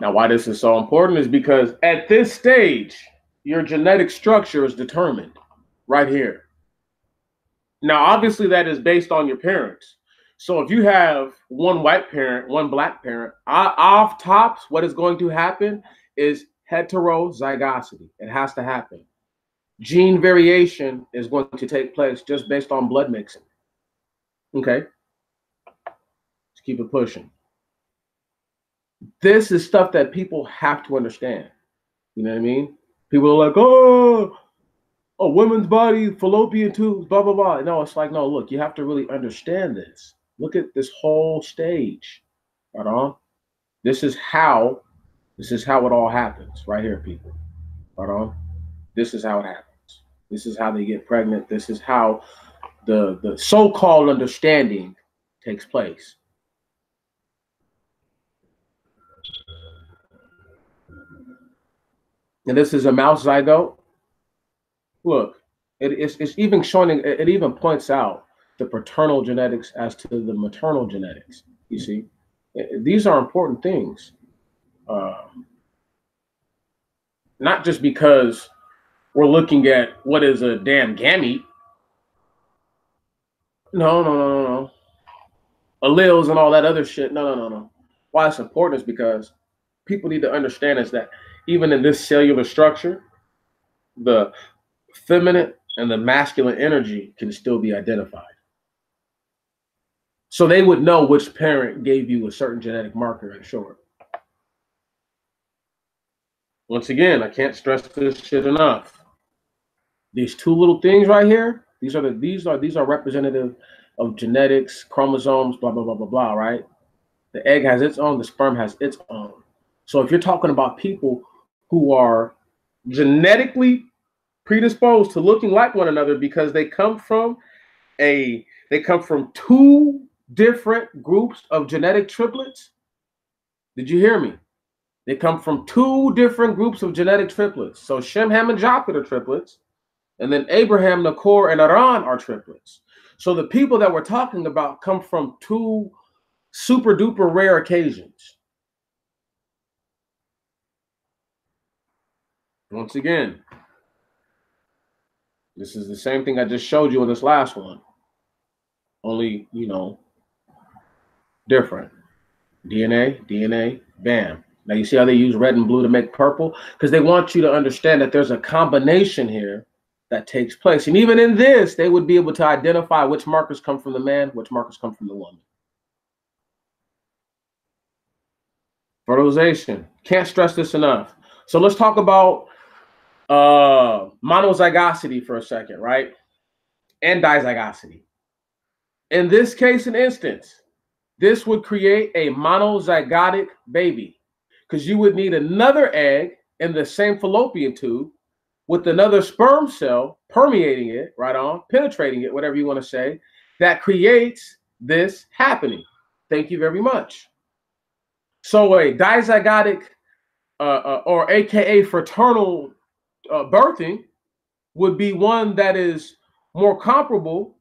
S1: Now, why this is so important is because at this stage, your genetic structure is determined right here. Now, obviously, that is based on your parents. So if you have one white parent, one black parent, off tops, what is going to happen is heterozygosity. It has to happen. Gene variation is going to take place just based on blood mixing. Okay. Let's keep it pushing. This is stuff that people have to understand. You know what I mean? People are like, oh, a women's body, fallopian tubes, blah, blah, blah. No, it's like, no, look, you have to really understand this. Look at this whole stage. Right on. This is how it all happens right here, people. Right on. This is how it happens. This is how they get pregnant. This is how the so-called understanding takes place. And this is a mouse zygote. Look, it's even showing, it even points out the paternal genetics as to the maternal genetics. You see, these are important things. Not just because we're looking at what is a damn gamete. No. Alleles and all that other shit. No. Why it's important is because people need to understand is that even in this cellular structure, the feminine and the masculine energy can still be identified. So they would know which parent gave you a certain genetic marker, in short. Once again, I can't stress this shit enough. These two little things right here, these are representative of genetics, chromosomes, blah, blah, blah, blah, blah, right? The egg has its own, the sperm has its own. So if you're talking about people who are genetically predisposed to looking like one another because they come from two different groups of genetic triplets. Did you hear me? They come from two different groups of genetic triplets. So Shem, Ham, and Japheth are triplets. And then Abraham, Nakor, and Aran are triplets. So the people that we're talking about come from two super duper rare occasions. Once again, this is the same thing I just showed you in this last one. Only, different. DNA, bam. Now you see how they use red and blue to make purple? Because they want you to understand that there's a combination here that takes place. And even in this, they would be able to identify which markers come from the man, which markers come from the woman. Fertilization. Can't stress this enough. So let's talk about monozygosity for a second, right? And dizygosity. In this case and instance, this would create a monozygotic baby because you would need another egg in the same fallopian tube with another sperm cell permeating it, right on, penetrating it, whatever you want to say, that creates this happening. Thank you very much. So a dizygotic or AKA fraternal birthing would be one that is more comparable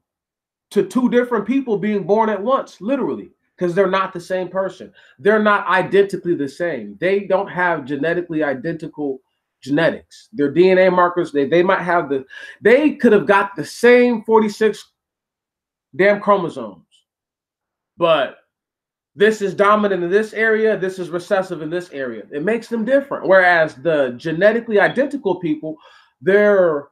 S1: to two different people being born at once, literally, because they're not the same person. They're not identically the same. They don't have genetically identical genetics. Their DNA markers, they might have they could have got the same 46 damn chromosomes, but this is dominant in this area, this is recessive in this area. It makes them different. Whereas the genetically identical people, their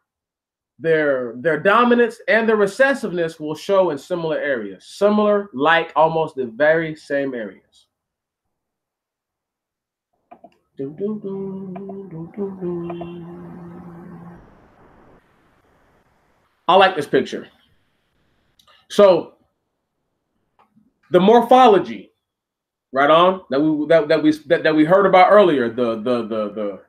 S1: dominance and their recessiveness will show in similar areas. Similar, like almost the very same areas. I like this picture. So the morphology, right on, that we heard about earlier, the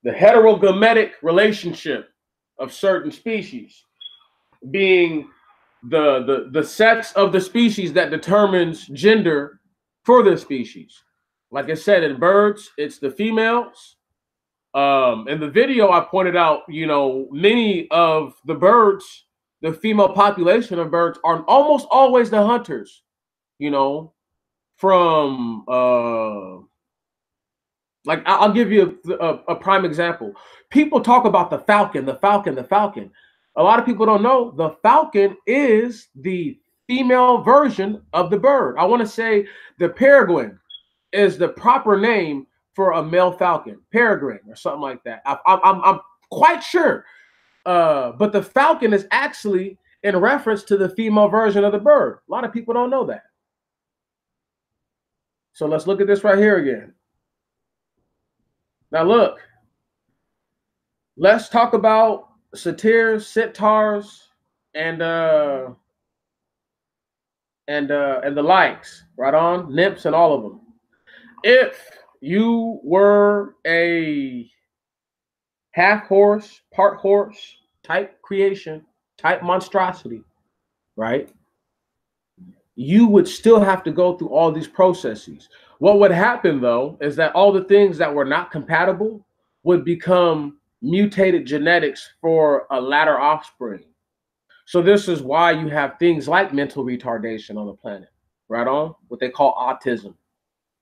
S1: heterogametic relationship of certain species being the sex of the species that determines gender for the species. Like I said, in birds, it's the females. In the video, I pointed out, many of the birds, the female population of birds are almost always the hunters, from like I'll give you a prime example. People talk about the falcon. A lot of people don't know the falcon is the female version of the bird. I want to say the peregrine is the proper name for a male falcon, peregrine or something like that. I'm quite sure. But the falcon is actually in reference to the female version of the bird. A lot of people don't know that. So let's look at this right here again. Now look, let's talk about satyrs, centaurs, and the likes, right on, nymphs and all of them. If you were a half horse, part horse type creation, type monstrosity, right? You would still have to go through all these processes. What would happen though is that all the things that were not compatible would become mutated genetics for a latter offspring. So this is why you have things like mental retardation on the planet, right on? What they call autism.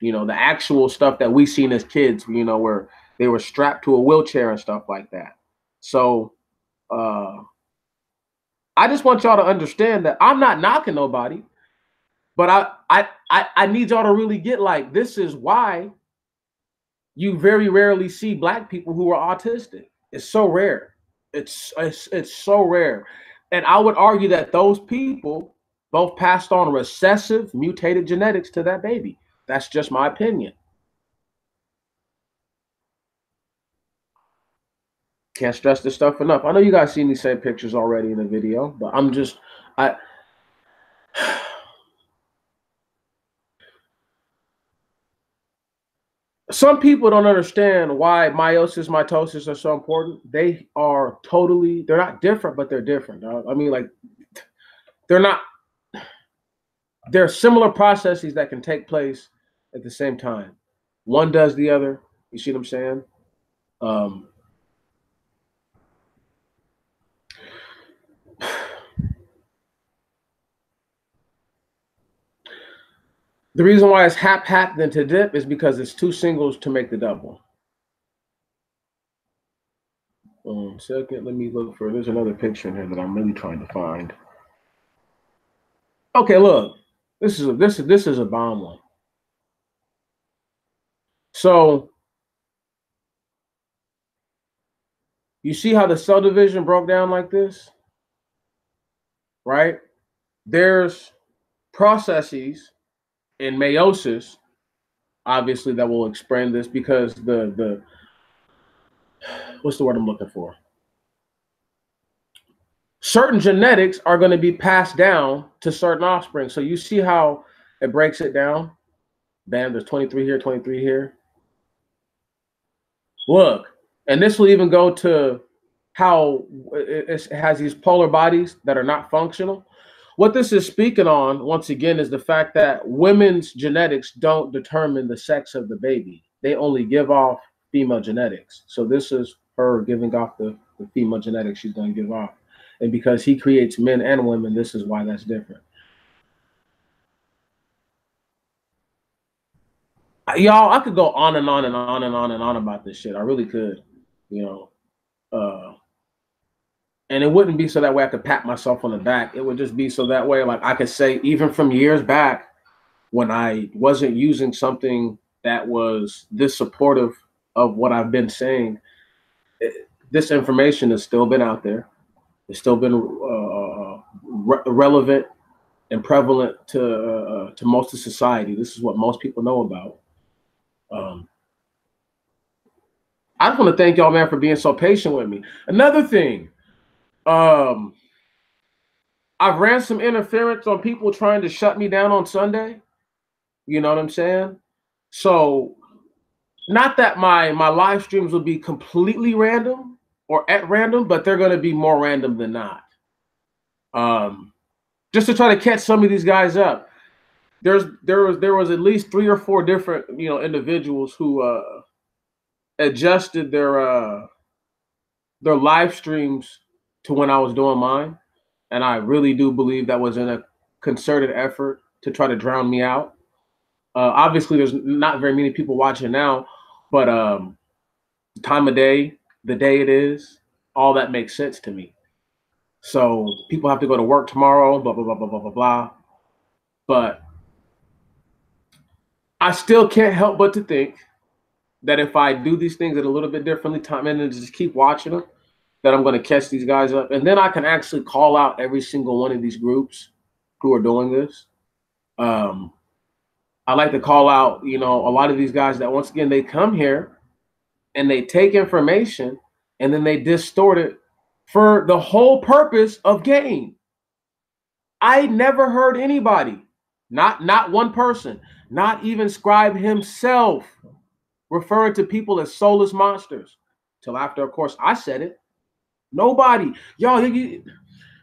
S1: You know, the actual stuff that we seen as kids, you know, where they were strapped to a wheelchair and stuff like that. So I just want y'all to understand that I'm not knocking nobody, but I need y'all to really get like, this is why you very rarely see black people who are autistic. It's so rare. It's so rare. And I would argue that those people both passed on recessive mutated genetics to that baby. That's just my opinion. Can't stress this stuff enough. I know you guys seen these same pictures already in the video, but I some people don't understand why meiosis, mitosis are so important. They are totally, they're not different, but they're different. I mean, like, they're not, there are similar processes that can take place at the same time. One does the other. You see what I'm saying? Um, the reason why it's hap hap then to dip is because it's two singles to make the double. Second, let me look for. There's another picture in here that I'm really trying to find. Okay, look, this is a bomb one. So you see how the cell division broke down like this, right? There's processes in meiosis, obviously, that will explain this because the what's the word I'm looking for? Certain genetics are going to be passed down to certain offspring. So you see how it breaks it down? Bam, there's 23 here, 23 here. Look, and this will even go to how it has these polar bodies that are not functional. What this is speaking on, once again, is the fact that women's genetics don't determine the sex of the baby. They only give off female genetics. So this is her giving off the female genetics she's going to give off. And because he creates men and women, this is why that's different. Y'all, I could go on and on and on and on and on about this shit. I really could, you know. And it wouldn't be so that way I could pat myself on the back. It would just be so that way, like, I could say, even from years back, when I wasn't using something that was this supportive of what I've been saying, this information has still been out there. It's still been relevant and prevalent to most of society. This is what most people know about. I just want to thank y'all, man, for being so patient with me. Another thing, I've ran some interference on people trying to shut me down on Sunday. You know what I'm saying? So, not that my live streams will be completely random or at random, but they're going to be more random than not. Just to try to catch some of these guys up. There was at least 3 or 4 different individuals who adjusted their live streams to when I was doing mine, and I really do believe that was in a concerted effort to try to drown me out. Obviously, there's not very many people watching now, but the time of day, the day it is, all that makes sense to me. So people have to go to work tomorrow, blah, blah, blah, blah, blah, blah, blah. But I still can't help but to think that if I do these things at a little bit differently, time and just keep watching them, that I'm going to catch these guys up. And then I can actually call out every single one of these groups who are doing this. I like to call out, a lot of these guys that, once again, they come here and they take information and then they distort it for the whole purpose of gain. I never heard anybody, not one person, not even Scribe himself, referring to people as soulless monsters. Till after, of course, I said it. Nobody. Y'all,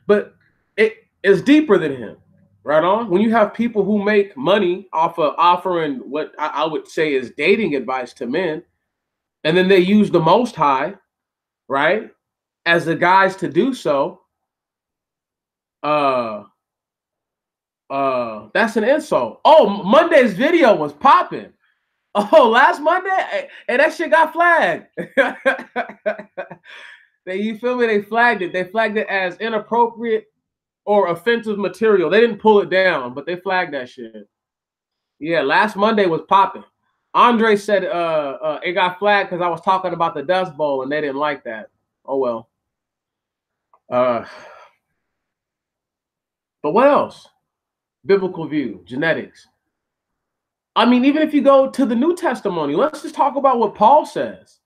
S1: but it is deeper than him. Right on. When you have people who make money off of offering what I would say is dating advice to men, and then they use the Most High, right, as the guys to do so, that's an insult. Oh, Monday's video was popping. Oh, last Monday, and that shit got flagged. You feel me? They flagged it. They flagged it as inappropriate or offensive material. They didn't pull it down, but they flagged that shit. Yeah, last Monday was popping. Andre said it got flagged because I was talking about the Dust Bowl and they didn't like that. Oh well. But what else? Biblical view, genetics. I mean, even if you go to the New Testimony, let's just talk about what Paul says.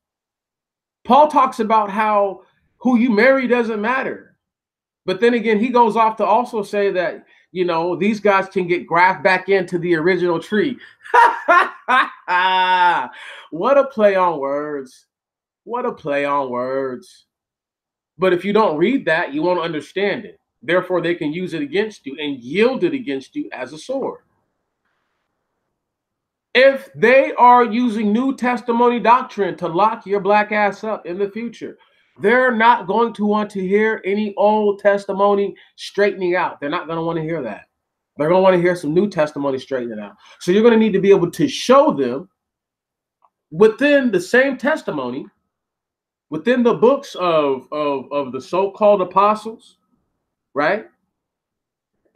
S1: Paul talks about how who you marry doesn't matter. But then again, he goes off to also say that, you know, these guys can get grafted back into the original tree. What a play on words. What a play on words. But if you don't read that, you won't understand it. Therefore, they can use it against you and yield it against you as a sword. If they are using New Testimony doctrine to lock your black ass up in the future, they're not going to want to hear any Old Testimony straightening out. They're not going to want to hear that. They're going to want to hear some New Testimony straightening out. So you're going to need to be able to show them within the same testimony, within the books of the so-called apostles, right?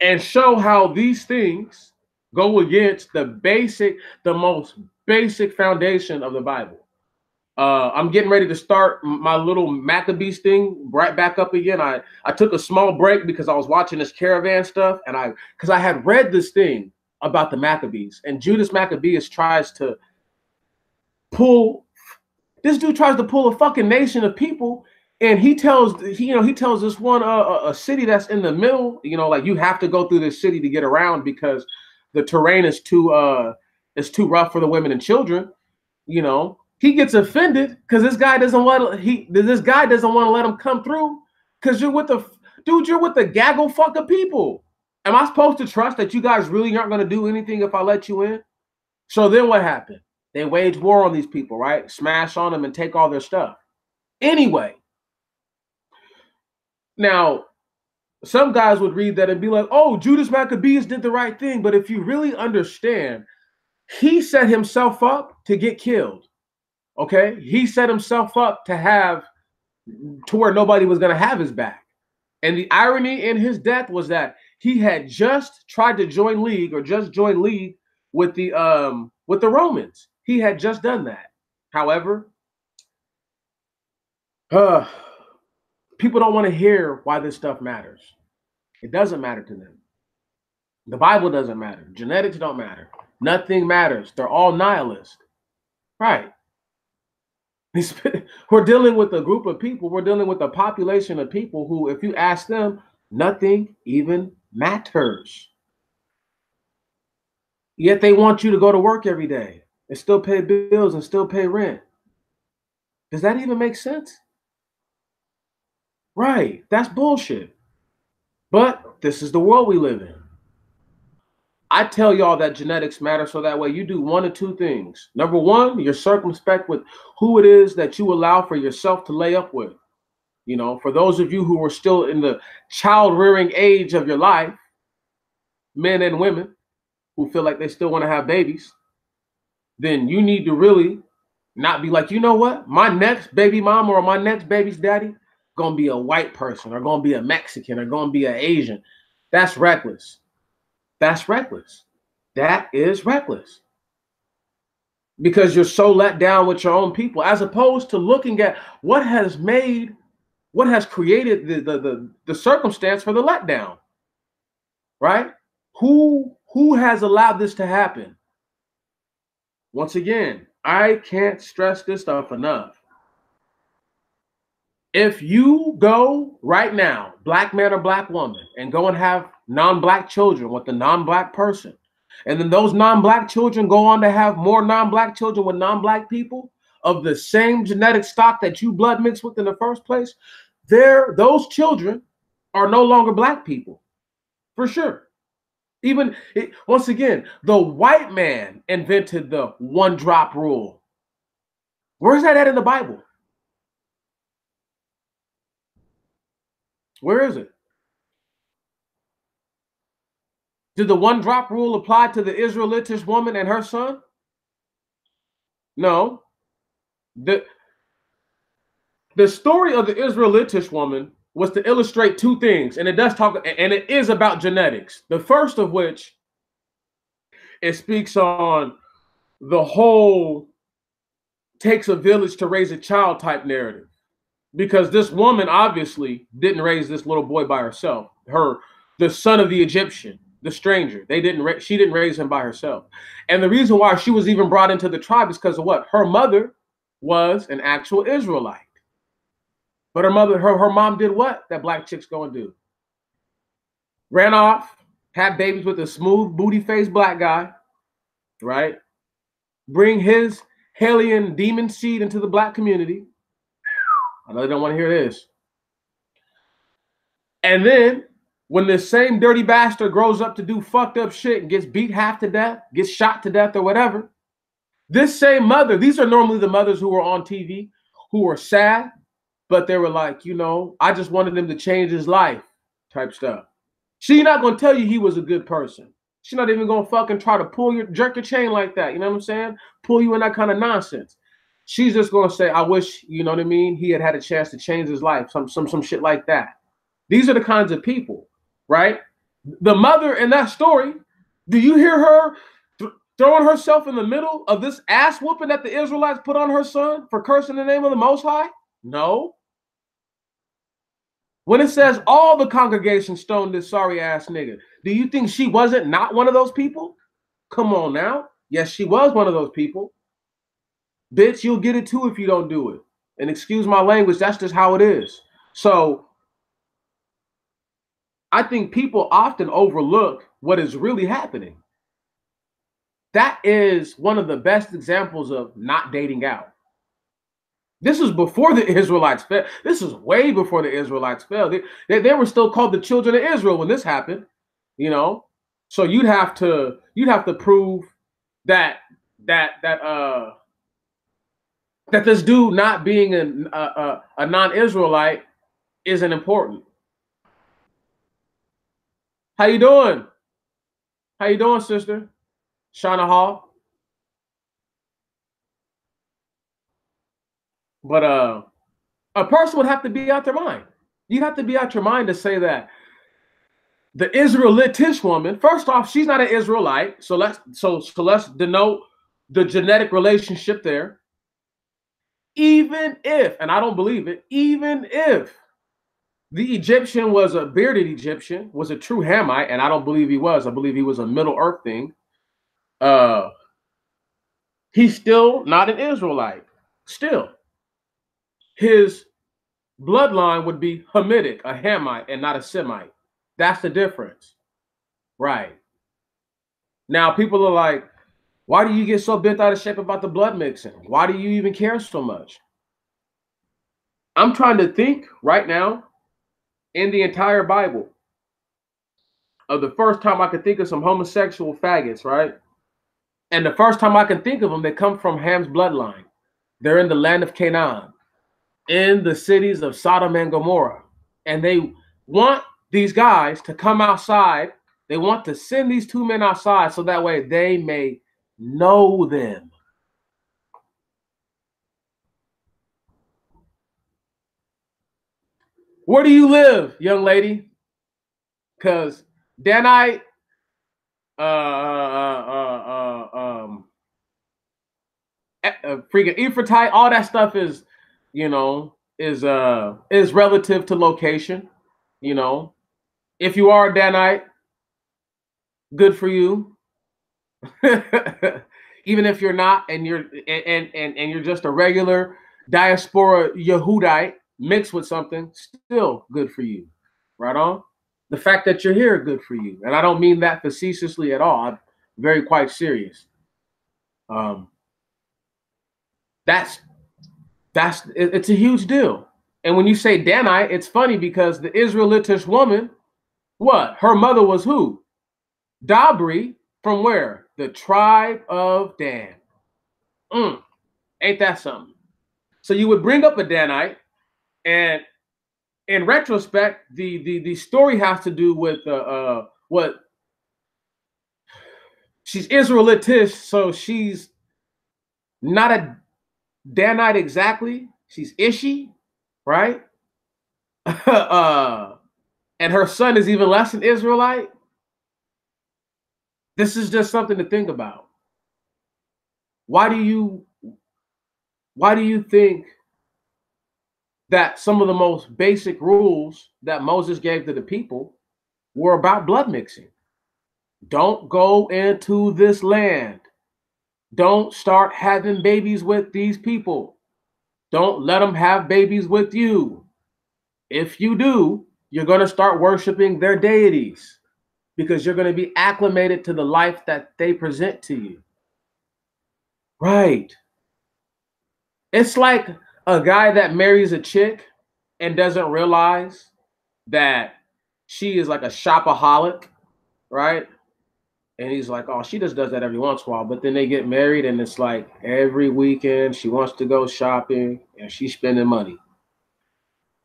S1: And show how these things go against the most basic foundation of the Bible. I'm getting ready to start my little Maccabees thing right back up again. I took a small break because I was watching this caravan stuff, and because I had read this thing about the Maccabees, and Judas Maccabeus tries to pull a fucking nation of people, and he tells this one a city that's in the middle, you know, like you have to go through this city to get around because the terrain is too rough for the women and children. You know, he gets offended because this guy doesn't want to let him come through because you're with the gaggle fuck of people. Am I supposed to trust that you guys really aren't going to do anything if I let you in? So then what happened? They wage war on these people, right? Smash on them and take all their stuff. Anyway, now some guys would read that and be like, oh, Judas Maccabeus did the right thing. But if you really understand, he set himself up to get killed. Okay? He set himself up to where nobody was going to have his back. And the irony in his death was that he had just tried to join league with the Romans. He had just done that. However, people don't want to hear why this stuff matters. It doesn't matter to them. The Bible doesn't matter. Genetics don't matter. Nothing matters. They're all nihilist. Right. We're dealing with a group of people. We're dealing with a population of people who, if you ask them, nothing even matters. Yet they want you to go to work every day and still pay bills and still pay rent. Does that even make sense? Right. That's bullshit. But this is the world we live in. I tell y'all that genetics matter so that way you do one of two things. Number one, you're circumspect with who it is that you allow for yourself to lay up with. You know, for those of you who are still in the child rearing age of your life, men and women who feel like they still want to have babies, then you need to really not be like, you know what? My next baby mama or my next baby's daddy gonna be a white person or gonna be a Mexican or gonna be an Asian. That's reckless. That's reckless. That is reckless. Because you're so let down with your own people, as opposed to looking at what has created the circumstance for the letdown. Right? Who has allowed this to happen? Once again, I can't stress this stuff enough. If you go right now, black man or black woman, and go and have non-black children with a non-black person, and then those non-black children go on to have more non-black children with non-black people of the same genetic stock that you blood mixed with in the first place, those children are no longer black people, for sure. Once again, the white man invented the one drop rule. Where's that at in the Bible? Where is it? Did the one drop rule apply to the Israelitish woman and her son? No. The story of the Israelitish woman was to illustrate two things, and it does talk, and it is about genetics. The first of which, it speaks on the whole takes a village to raise a child type narrative, because this woman obviously didn't raise this little boy by herself. The son of the Egyptian, the stranger, she didn't raise him by herself. And the reason why she was even brought into the tribe is because of what? Her mother was an actual Israelite. But her mom did what that black chicks go and do. Ran off, had babies with a smooth booty-faced black guy, right? Bring his Hellion demon seed into the black community. I know they don't want to hear this. And then when this same dirty bastard grows up to do fucked up shit and gets beat half to death, gets shot to death or whatever, this same mother, these are normally the mothers who were on TV, who were sad, but they were like, I just wanted him to change his life type stuff. She's not going to tell you he was a good person. She's not even going to fucking try to jerk your chain like that. You know what I'm saying? Pull you in that kind of nonsense. She's just going to say, I wish, you know what I mean? He had a chance to change his life. Some shit like that. These are the kinds of people, right? The mother in that story, do you hear her throwing herself in the middle of this ass whooping that the Israelites put on her son for cursing the name of the Most High? No. When it says all the congregation stoned this sorry ass nigga, do you think she wasn't not one of those people? Come on now. Yes, she was one of those people. Bitch, you'll get it too if you don't do it. And excuse my language, that's just how it is. So I think people often overlook what is really happening. That is one of the best examples of not dating out. This is before the Israelites fell. This is way before the Israelites fell. They were still called the children of Israel when this happened, So you'd have to prove that this dude not being a non-Israelite isn't important. How you doing? How you doing, sister? Shauna Hall. But a person would have to be out their mind. You'd have to be out your mind to say that the Israelitish woman, first off, she's not an Israelite. So let's denote the genetic relationship there. Even if, and I don't believe it, even if the Egyptian was a bearded Egyptian, was a true Hamite, and I don't believe he was. I believe he was a Middle Earth thing. He's still not an Israelite. Still. His bloodline would be Hamitic, a Hamite, and not a Semite. That's the difference. Right. Now, people are like, why do you get so bent out of shape about the blood mixing? Why do you even care so much? I'm trying to think right now in the entire Bible of the first time I could think of some homosexual faggots, right? And the first time I can think of them, they come from Ham's bloodline. They're in the land of Canaan, in the cities of Sodom and Gomorrah. And they want these guys to come outside. They want to send these two men outside so that way they may know them. Where do you live, young lady? Because Danite, freaking Ephrathite, all that stuff is, is relative to location. If you are a Danite, good for you. Even if you're not, and you're just a regular diaspora Yehudite mixed with something, still good for you. Right on. The fact that you're here, good for you. And I don't mean that facetiously at all. I'm very quite serious. It's a huge deal. And when you say Danite, it's funny because the Israelitish woman, what? Her mother was who? Dabri, from where? The tribe of Dan. Ain't that something? So you would bring up a Danite, and in retrospect, the story has to do with what she's Israelitish, so she's not a Danite exactly. She's Ishi, right? And her son is even less an Israelite. This is just something to think about. Why do you think that some of the most basic rules that Moses gave to the people were about blood mixing? Don't go into this land. Don't start having babies with these people. Don't let them have babies with you. If you do, you're going to start worshiping their deities because you're going to be acclimated to the life that they present to you. Right. It's like a guy that marries a chick and doesn't realize that she is like a shopaholic, right? And he's like, oh, she just does that every once in a while. But then they get married and it's like every weekend she wants to go shopping and she's spending money.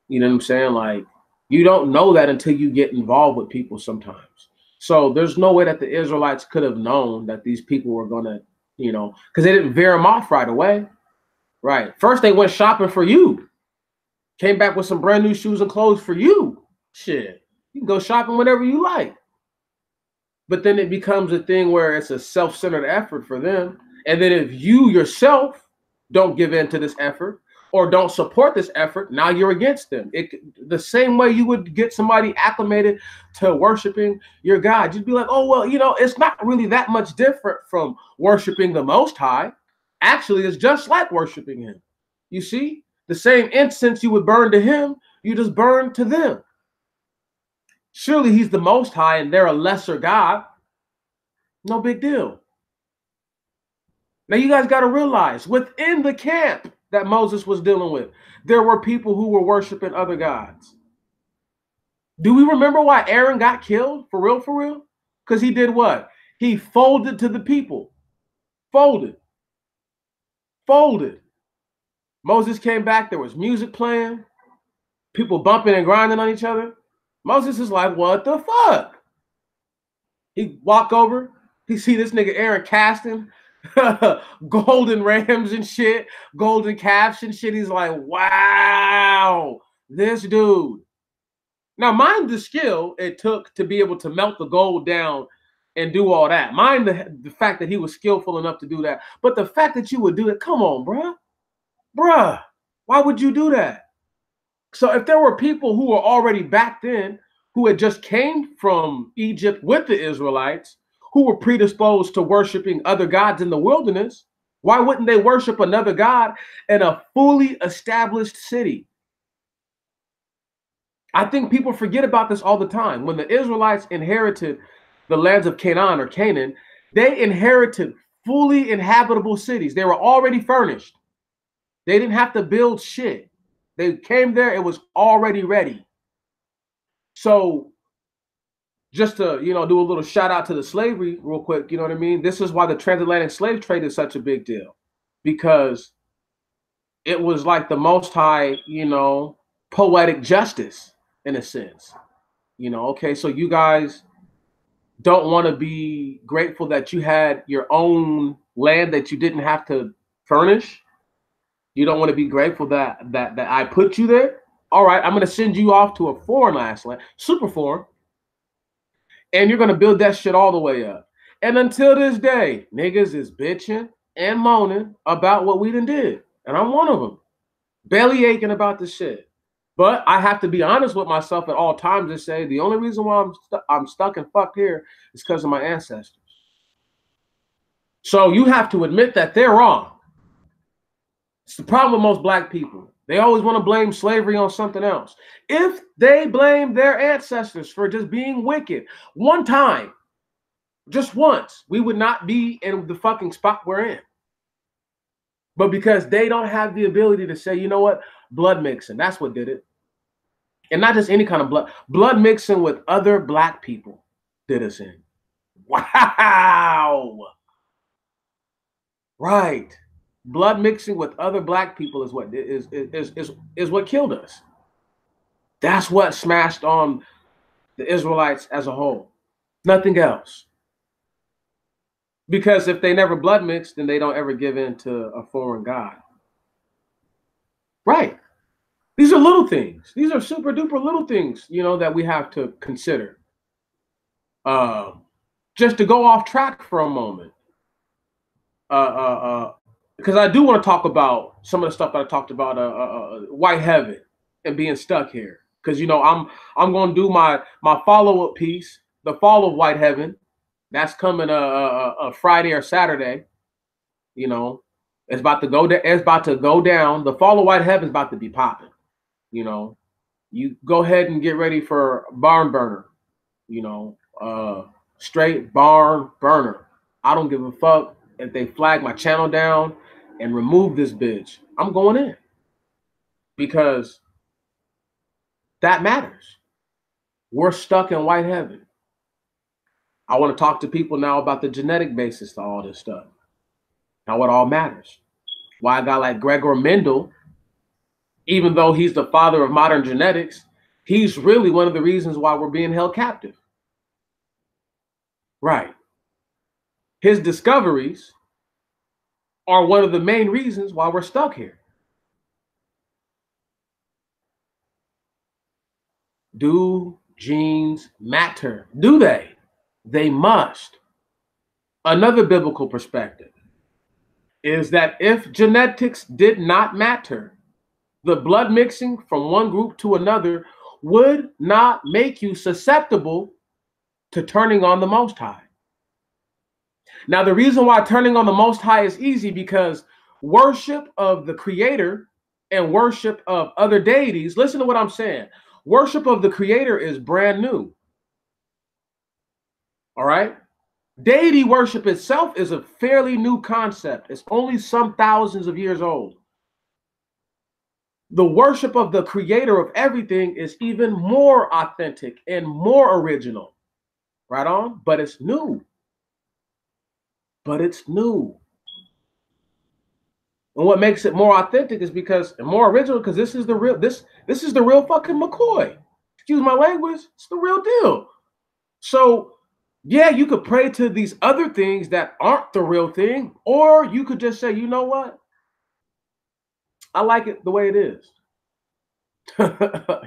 S1: You know what I'm saying? Like, you don't know that until you get involved with people sometimes. So there's no way that the Israelites could have known that these people were going to, because they didn't veer them off right away. Right. First, they went shopping for you. Came back with some brand new shoes and clothes for you. Shit. You can go shopping whenever you like. But then it becomes a thing where it's a self-centered effort for them. And then if you yourself don't give in to this effort or don't support this effort, now you're against them. The same way you would get somebody acclimated to worshiping your God. You'd be like, oh, well, it's not really that much different from worshiping the Most High. Actually, it's just like worshiping him. You see, the same incense you would burn to him, you just burn to them. Surely he's the Most High and they're a lesser God. No big deal. Now you guys got to realize within the camp that Moses was dealing with, there were people who were worshiping other gods. Do we remember why Aaron got killed? For real, for real? Because he did what? He folded to the people. Folded. Moses came back. There was music playing. People bumping and grinding on each other. Moses is like, what the fuck? He walk over. He see this nigga Aaron casting golden rams and shit, golden calves and shit. He's like, wow, this dude. Now, mind the skill it took to be able to melt the gold down and do all that. Mind the fact that he was skillful enough to do that. But the fact that you would do it, come on, bruh, why would you do that? So if there were people who were already back then who had just came from Egypt with the Israelites, who were predisposed to worshiping other gods in the wilderness, why wouldn't they worship another god in a fully established city? I think people forget about this all the time. When the Israelites inherited the lands of Canaan or Canaan, they inherited fully inhabitable cities. They were already furnished. They didn't have to build shit. They came there, it was already ready. So just to, do a little shout out to the slavery real quick, you know what I mean? This is why the transatlantic slave trade is such a big deal, because it was like the Most High, poetic justice in a sense. Okay, so you guys don't want to be grateful that you had your own land that you didn't have to furnish. You don't want to be grateful that I put you there. All right, I'm going to send you off to a foreign ass land, super foreign, and you're going to build that shit all the way up. And until this day, niggas is bitching and moaning about what we done did. And I'm one of them, belly aching about this shit. But I have to be honest with myself at all times and say the only reason why I'm stuck and fucked here is because of my ancestors. So you have to admit that they're wrong. It's the problem with most black people. They always want to blame slavery on something else. If they blame their ancestors for just being wicked one time, just once, we would not be in the fucking spot we're in. But because they don't have the ability to say, you know what, blood mixing, that's what did it. And not just any kind of blood mixing with other black people did us in. Wow. Right. Blood mixing with other black people is what is what killed us. That's what smashed on the Israelites as a whole. Nothing else. Because if they never blood mixed, then they don't ever give in to a foreign god. Right. These are little things. These are super duper little things, you know, that we have to consider. Just to go off track for a moment. Because I do want to talk about some of the stuff that I talked about, White Heaven and being stuck here. Because you know, I'm going to do my follow up piece, the fall of White Heaven. That's coming a Friday or Saturday. You know, it's about to go. It's about to go down. The fall of White Heaven is about to be popping. You know, you go ahead and get ready for Barn Burner. You know, straight barn burner. I don't give a fuck if they flag my channel down and remove this bitch. I'm going in because that matters. We're stuck in White Heaven. I want to talk to people now about the genetic basis to all this stuff. Now, what all matters? Why a guy like Gregor Mendel, even though he's the father of modern genetics, he's really one of the reasons why we're being held captive. Right. His discoveries are one of the main reasons why we're stuck here. Do genes matter? Do they? They must. Another biblical perspective is that if genetics did not matter, the blood mixing from one group to another would not make you susceptible to turning on the Most High. Now, the reason why turning on the Most High is easy because worship of the Creator and worship of other deities, listen to what I'm saying. Worship of the Creator is brand new. All right? Deity worship itself is a fairly new concept. It's only some thousands of years old. The worship of the Creator of everything is even more authentic and more original. Right on? But it's new. But it's new. And what makes it more authentic is because, and more original, because this is the real, this is the real fucking McCoy. Excuse my language. It's the real deal. So yeah, you could pray to these other things that aren't the real thing, or you could just say, you know what? I like it the way it is.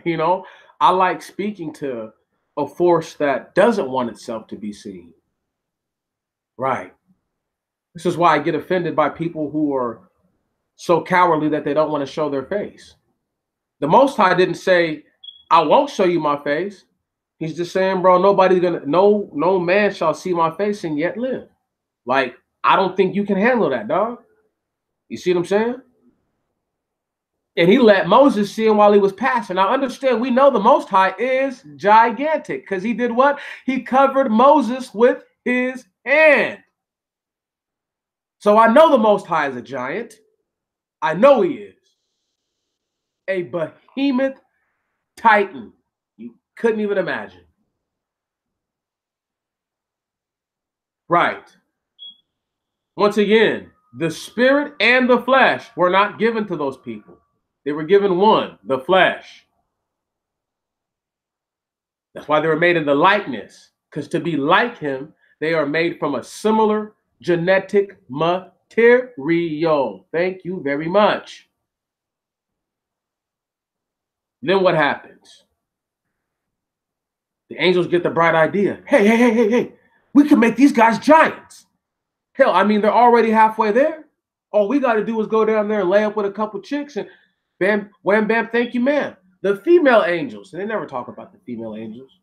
S1: You know, I like speaking to a force that doesn't want itself to be seen. Right. This is why I get offended by people who are so cowardly that they don't want to show their face. The Most High didn't say, I won't show you my face. He's just saying, bro, nobody's gonna, no man shall see my face and yet live. Like, I don't think you can handle that, dog. You see what I'm saying? And he let Moses see him while he was passing. Now, understand, we know the Most High is gigantic because he did what? He covered Moses with his hand. So I know the Most High is a giant. I know he is. A behemoth titan. You couldn't even imagine. Right. Once again, the spirit and the flesh were not given to those people. They were given one, the flesh. That's why they were made in the likeness, because to be like him, they are made from a similar genetic material. Thank you very much. Then what happens? The angels get the bright idea. Hey, we can make these guys giants. Hell, I mean, they're already halfway there. All we got to do is go down there and lay up with a couple chicks and bam, wham, bam, thank you, ma'am. The female angels, and they never talk about the female angels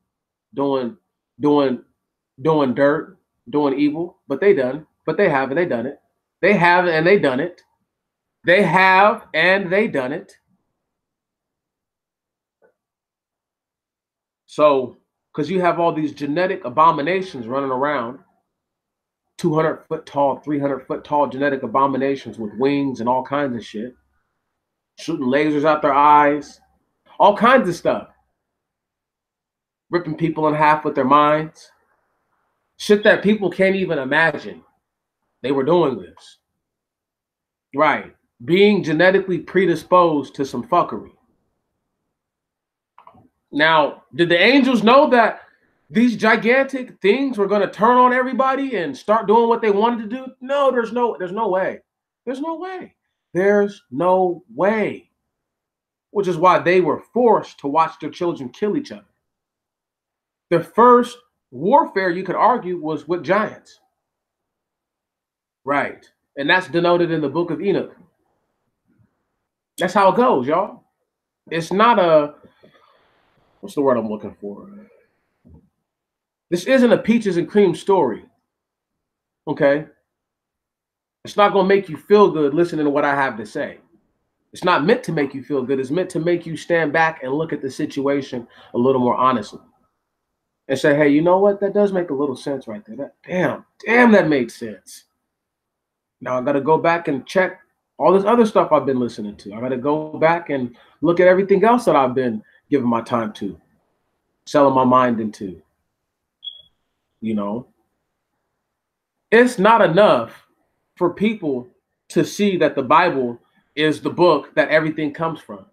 S1: doing dirt, doing evil, but they done, but they have and they done it. They have and they done it. They have and they done it. So, because you have all these genetic abominations running around, 200-foot tall, 300-foot tall genetic abominations with wings and all kinds of shit, shooting lasers out their eyes, all kinds of stuff, ripping people in half with their minds, shit that people can't even imagine. They were doing this. Right. Being genetically predisposed to some fuckery. Now, did the angels know that these gigantic things were going to turn on everybody and start doing what they wanted to do? No, there's no way. There's no way. There's no way. Which is why they were forced to watch their children kill each other. The first warfare, you could argue, was with giants. Right. And that's denoted in the book of Enoch. That's how it goes, y'all. It's not a, what's the word I'm looking for? This isn't a peaches and cream story. Okay? It's not going to make you feel good listening to what I have to say. It's not meant to make you feel good. It's meant to make you stand back and look at the situation a little more honestly. And say, hey, you know what? That does make a little sense right there. Damn, that made sense. Now I got to go back and check all this other stuff I've been listening to. I got to go back and look at everything else that I've been giving my time to, selling my mind into. You know, it's not enough for people to see that the Bible is the book that everything comes from.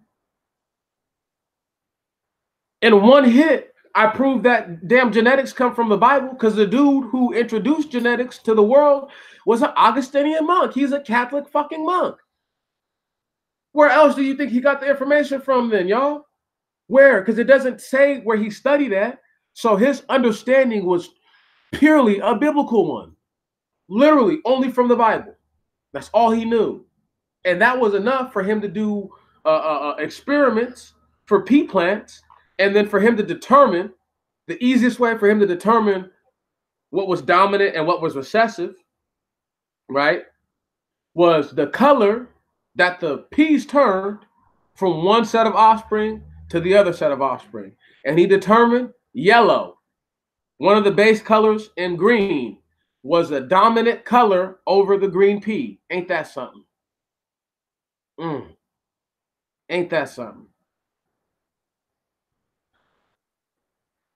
S1: In one hit, I proved that damn genetics come from the Bible, because the dude who introduced genetics to the world was an Augustinian monk. He's a Catholic fucking monk. Where else do you think he got the information from then, y'all? Where? Because it doesn't say where he studied at. So his understanding was purely a biblical one. Literally only from the Bible. That's all he knew. And that was enough for him to do experiments for pea plants, and then for him to determine, the easiest way for him to determine what was dominant and what was recessive, right, was the color that the peas turned from one set of offspring to the other set of offspring. And he determined yellow, one of the base colors in green, was a dominant color over the green pea. Ain't that something? Ain't that something?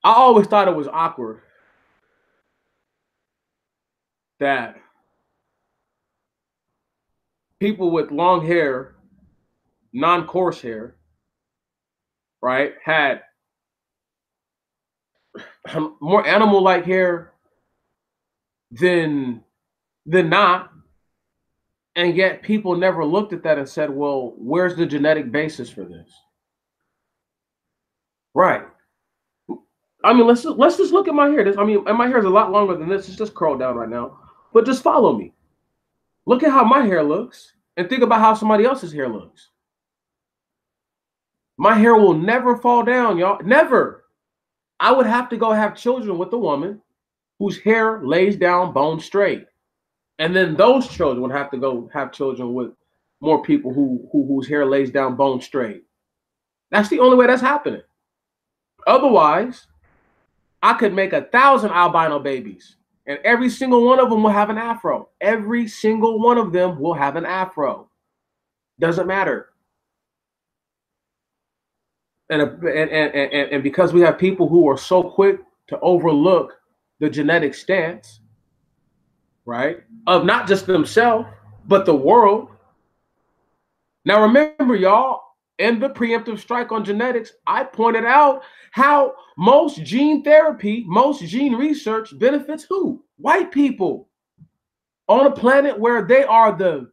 S1: I always thought it was awkward that people with long hair, non-coarse hair, right, had more animal-like hair than not, and yet people never looked at that and said, well, where's the genetic basis for this? Right. I mean, let's just look at my hair. And my hair is a lot longer than this. It's just curled down right now. But just follow me. Look at how my hair looks, and think about how somebody else's hair looks. My hair will never fall down, y'all. Never. I would have to go have children with a woman whose hair lays down bone straight. And then those children would have to go have children with more people whose hair lays down bone straight. That's the only way that's happening. Otherwise, I could make 1,000 albino babies, and every single one of them will have an afro. Every single one of them will have an afro. Doesn't matter. And because we have people who are so quick to overlook the genetic stance, right, of not just themselves, but the world. Now, remember, y'all, in the preemptive strike on genetics, I pointed out how most gene therapy, most gene research benefits who? White people on a planet where they are the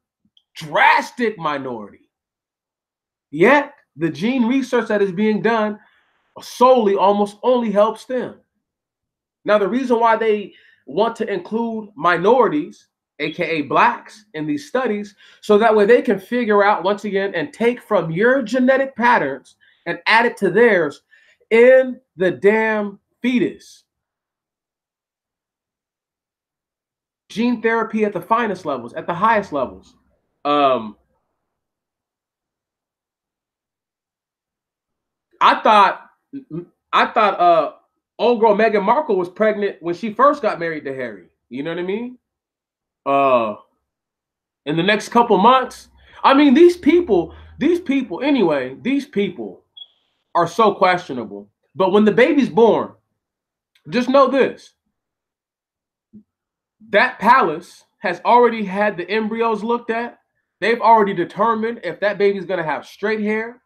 S1: drastic minority. Yet, the gene research that is being done solely almost only helps them. Now, the reason why they want to include minorities, aka blacks, in these studies, so that way they can figure out, once again, and take from your genetic patterns and add it to theirs in the damn fetus. Gene therapy at the finest levels, at the highest levels. I thought old girl Meghan Markle was pregnant when she first got married to Harry. You know what I mean? In the next couple months, I mean, these people are so questionable. But when the baby's born, just know this: that palace has already had the embryos looked at. They've already determined if that baby's going to have straight hair,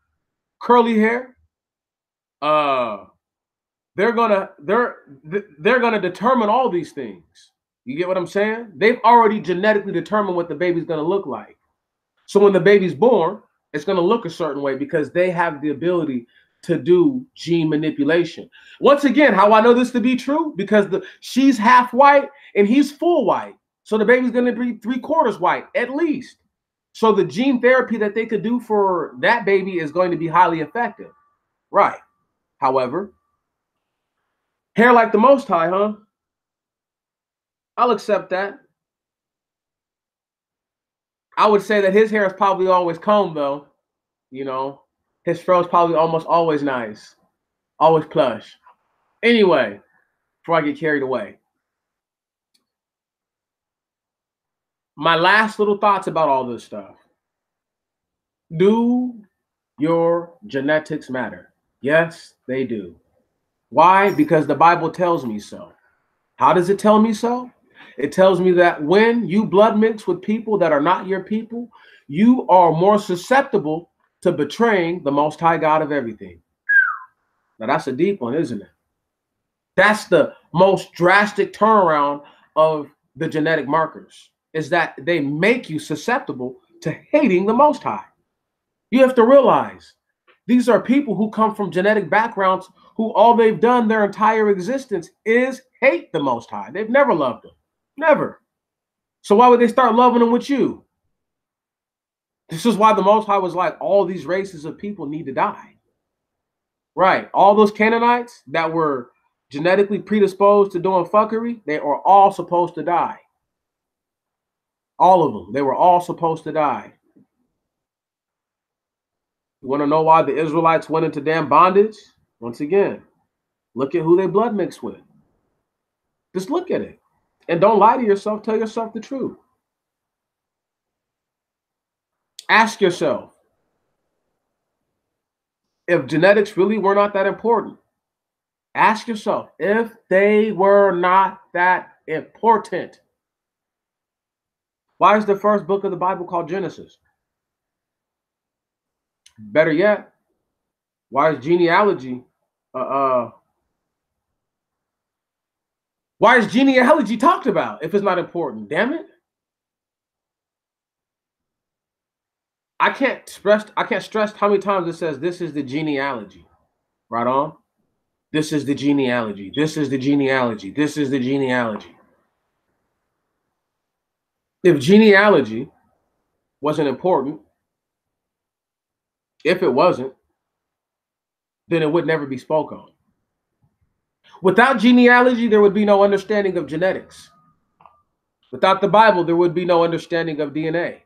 S1: curly hair, they're gonna determine all these things. You get what I'm saying? They've already genetically determined what the baby's gonna look like. So when the baby's born, it's gonna look a certain way because they have the ability to do gene manipulation. Once again, how I know this to be true? Because she's half white and he's full white. So the baby's gonna be 3/4 white at least. So the gene therapy that they could do for that baby is going to be highly effective. Right. However, hair like the Most High, huh? I'll accept that. I would say that his hair is probably always combed, though. You know, his fro is probably almost always nice, always plush. Anyway, before I get carried away, my last little thoughts about all this stuff. Do your genetics matter? Yes, they do. Why? Because the Bible tells me so. How does it tell me so? It tells me that when you blood mix with people that are not your people, you are more susceptible to betraying the Most High God of everything. Now, that's a deep one, isn't it? That's the most drastic turnaround of the genetic markers, is that they make you susceptible to hating the Most High. You have to realize these are people who come from genetic backgrounds who all they've done their entire existence is hate the Most High. They've never loved him. Never. So why would they start loving him with you? This is why the Most High was like, all these races of people need to die. Right. All those Canaanites that were genetically predisposed to doing fuckery, they are all supposed to die. All of them. They were all supposed to die. You want to know why the Israelites went into damn bondage? Once again, look at who they blood mixed with. Just look at it. And don't lie to yourself. Tell yourself the truth. Ask yourself, if genetics really were not that important, ask yourself, if they were not that important, why is the first book of the Bible called Genesis? Better yet, why is genealogy talked about if it's not important? Damn it. I can't stress how many times it says this is the genealogy. Right on. This is the genealogy. This is the genealogy. This is the genealogy. If genealogy wasn't important, if it wasn't, then it would never be spoke on. Without genealogy, there would be no understanding of genetics. Without the Bible, there would be no understanding of DNA.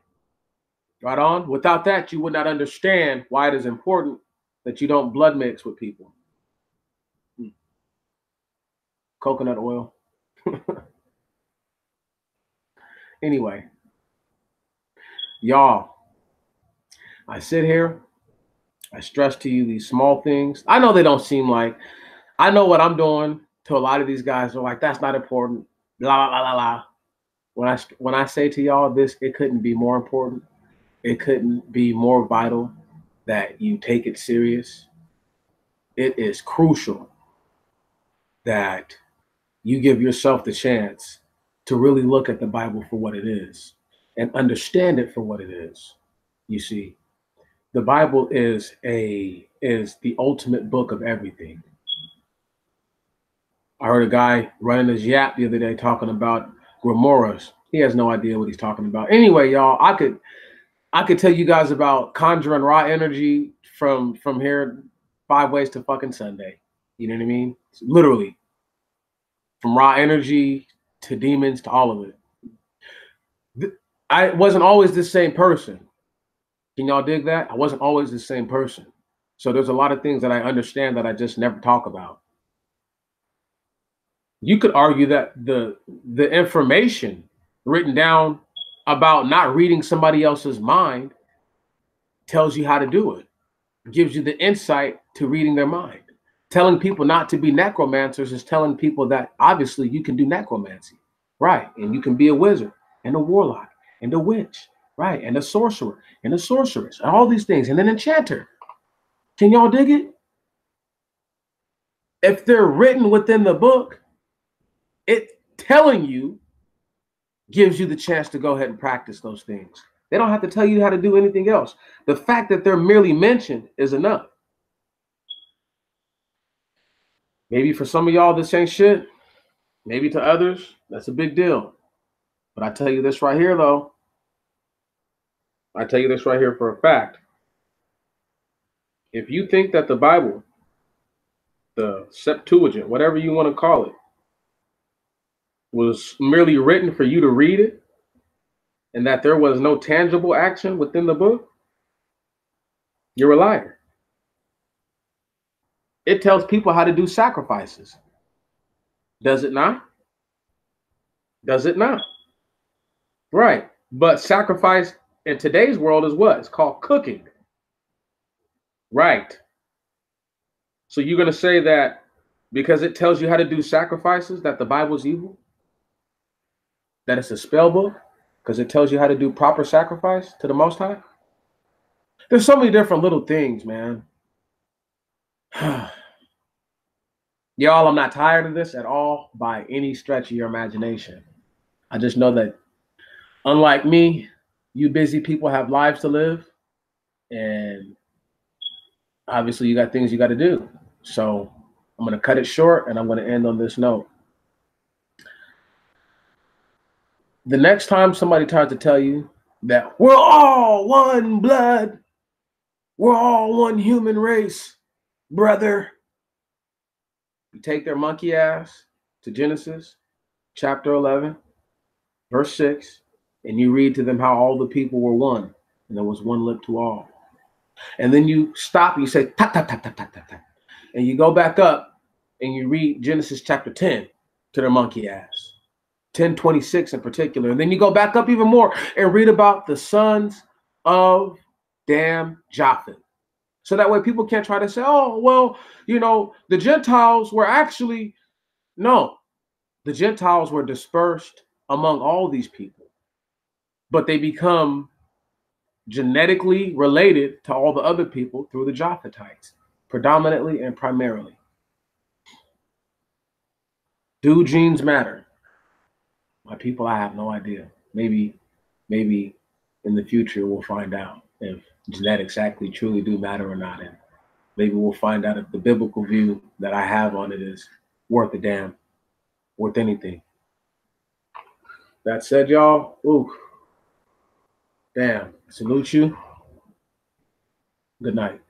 S1: Right on? Without that, you would not understand why it is important that you don't blood mix with people. Coconut oil. Anyway, y'all, I sit here, I stress to you these small things. I know they don't seem like, I know what I'm doing to a lot of these guys are like, that's not important, blah, blah, blah, blah. When I say to y'all this, it couldn't be more important. It couldn't be more vital that you take it serious. It is crucial that you give yourself the chance to really look at the Bible for what it is and understand it for what it is. You see, the Bible is the ultimate book of everything. I heard a guy running his yap the other day talking about Grimoires. He has no idea what he's talking about. Anyway, y'all, I could tell you guys about conjuring raw energy from here 5 ways to fucking Sunday. You know what I mean? Literally. From raw energy to demons to all of it. I wasn't always the same person. Can y'all dig that? I wasn't always the same person. So there's a lot of things that I understand that I just never talk about. You could argue that the information written down about not reading somebody else's mind tells you how to do it. Gives you the insight to reading their mind. Telling people not to be necromancers is telling people that obviously you can do necromancy, right? And you can be a wizard and a warlock and a witch, right? And a sorcerer and a sorceress and all these things and an enchanter. Can y'all dig it? If they're written within the book, it telling you gives you the chance to go ahead and practice those things. They don't have to tell you how to do anything else. The fact that they're merely mentioned is enough. Maybe for some of y'all, this ain't shit. Maybe to others, that's a big deal. But I tell you this right here, though. I tell you this right here for a fact. If you think that the Bible, the Septuagint, whatever you want to call it, was merely written for you to read it, and that there was no tangible action within the book, you're a liar. It tells people how to do sacrifices. Does it not? Does it not? Right. But sacrifice in today's world is what? It's called cooking. Right. So you're going to say that because it tells you how to do sacrifices, that the Bible's evil? That it's a spell book? Because it tells you how to do proper sacrifice to the Most High? There's so many different little things, man. Y'all, I'm not tired of this at all by any stretch of your imagination. I just know that unlike me, you busy people have lives to live, and obviously you got things you got to do. So I'm going to cut it short, and I'm going to end on this note. The next time somebody tries to tell you that we're all one blood, we're all one human race, brother, you take their monkey ass to Genesis chapter 11, verse 6, and you read to them how all the people were one, and there was one lip to all. And then you stop and you say, tap, tap, tap, tap, tap, tap, tap. And you go back up and you read Genesis chapter 10 to their monkey ass. 10:26 in particular. And then you go back up even more and read about the sons of damn Japheth. So that way people can't try to say, oh, well, you know, the Gentiles were actually, no, the Gentiles were dispersed among all these people, but they become genetically related to all the other people through the Japhethites, predominantly and primarily. Do genes matter? My people, I have no idea. Maybe in the future we'll find out if genetics actually truly do matter or not. And maybe we'll find out if the biblical view that I have on it is worth a damn, worth anything. That said, y'all, ooh, damn, salute you. Good night.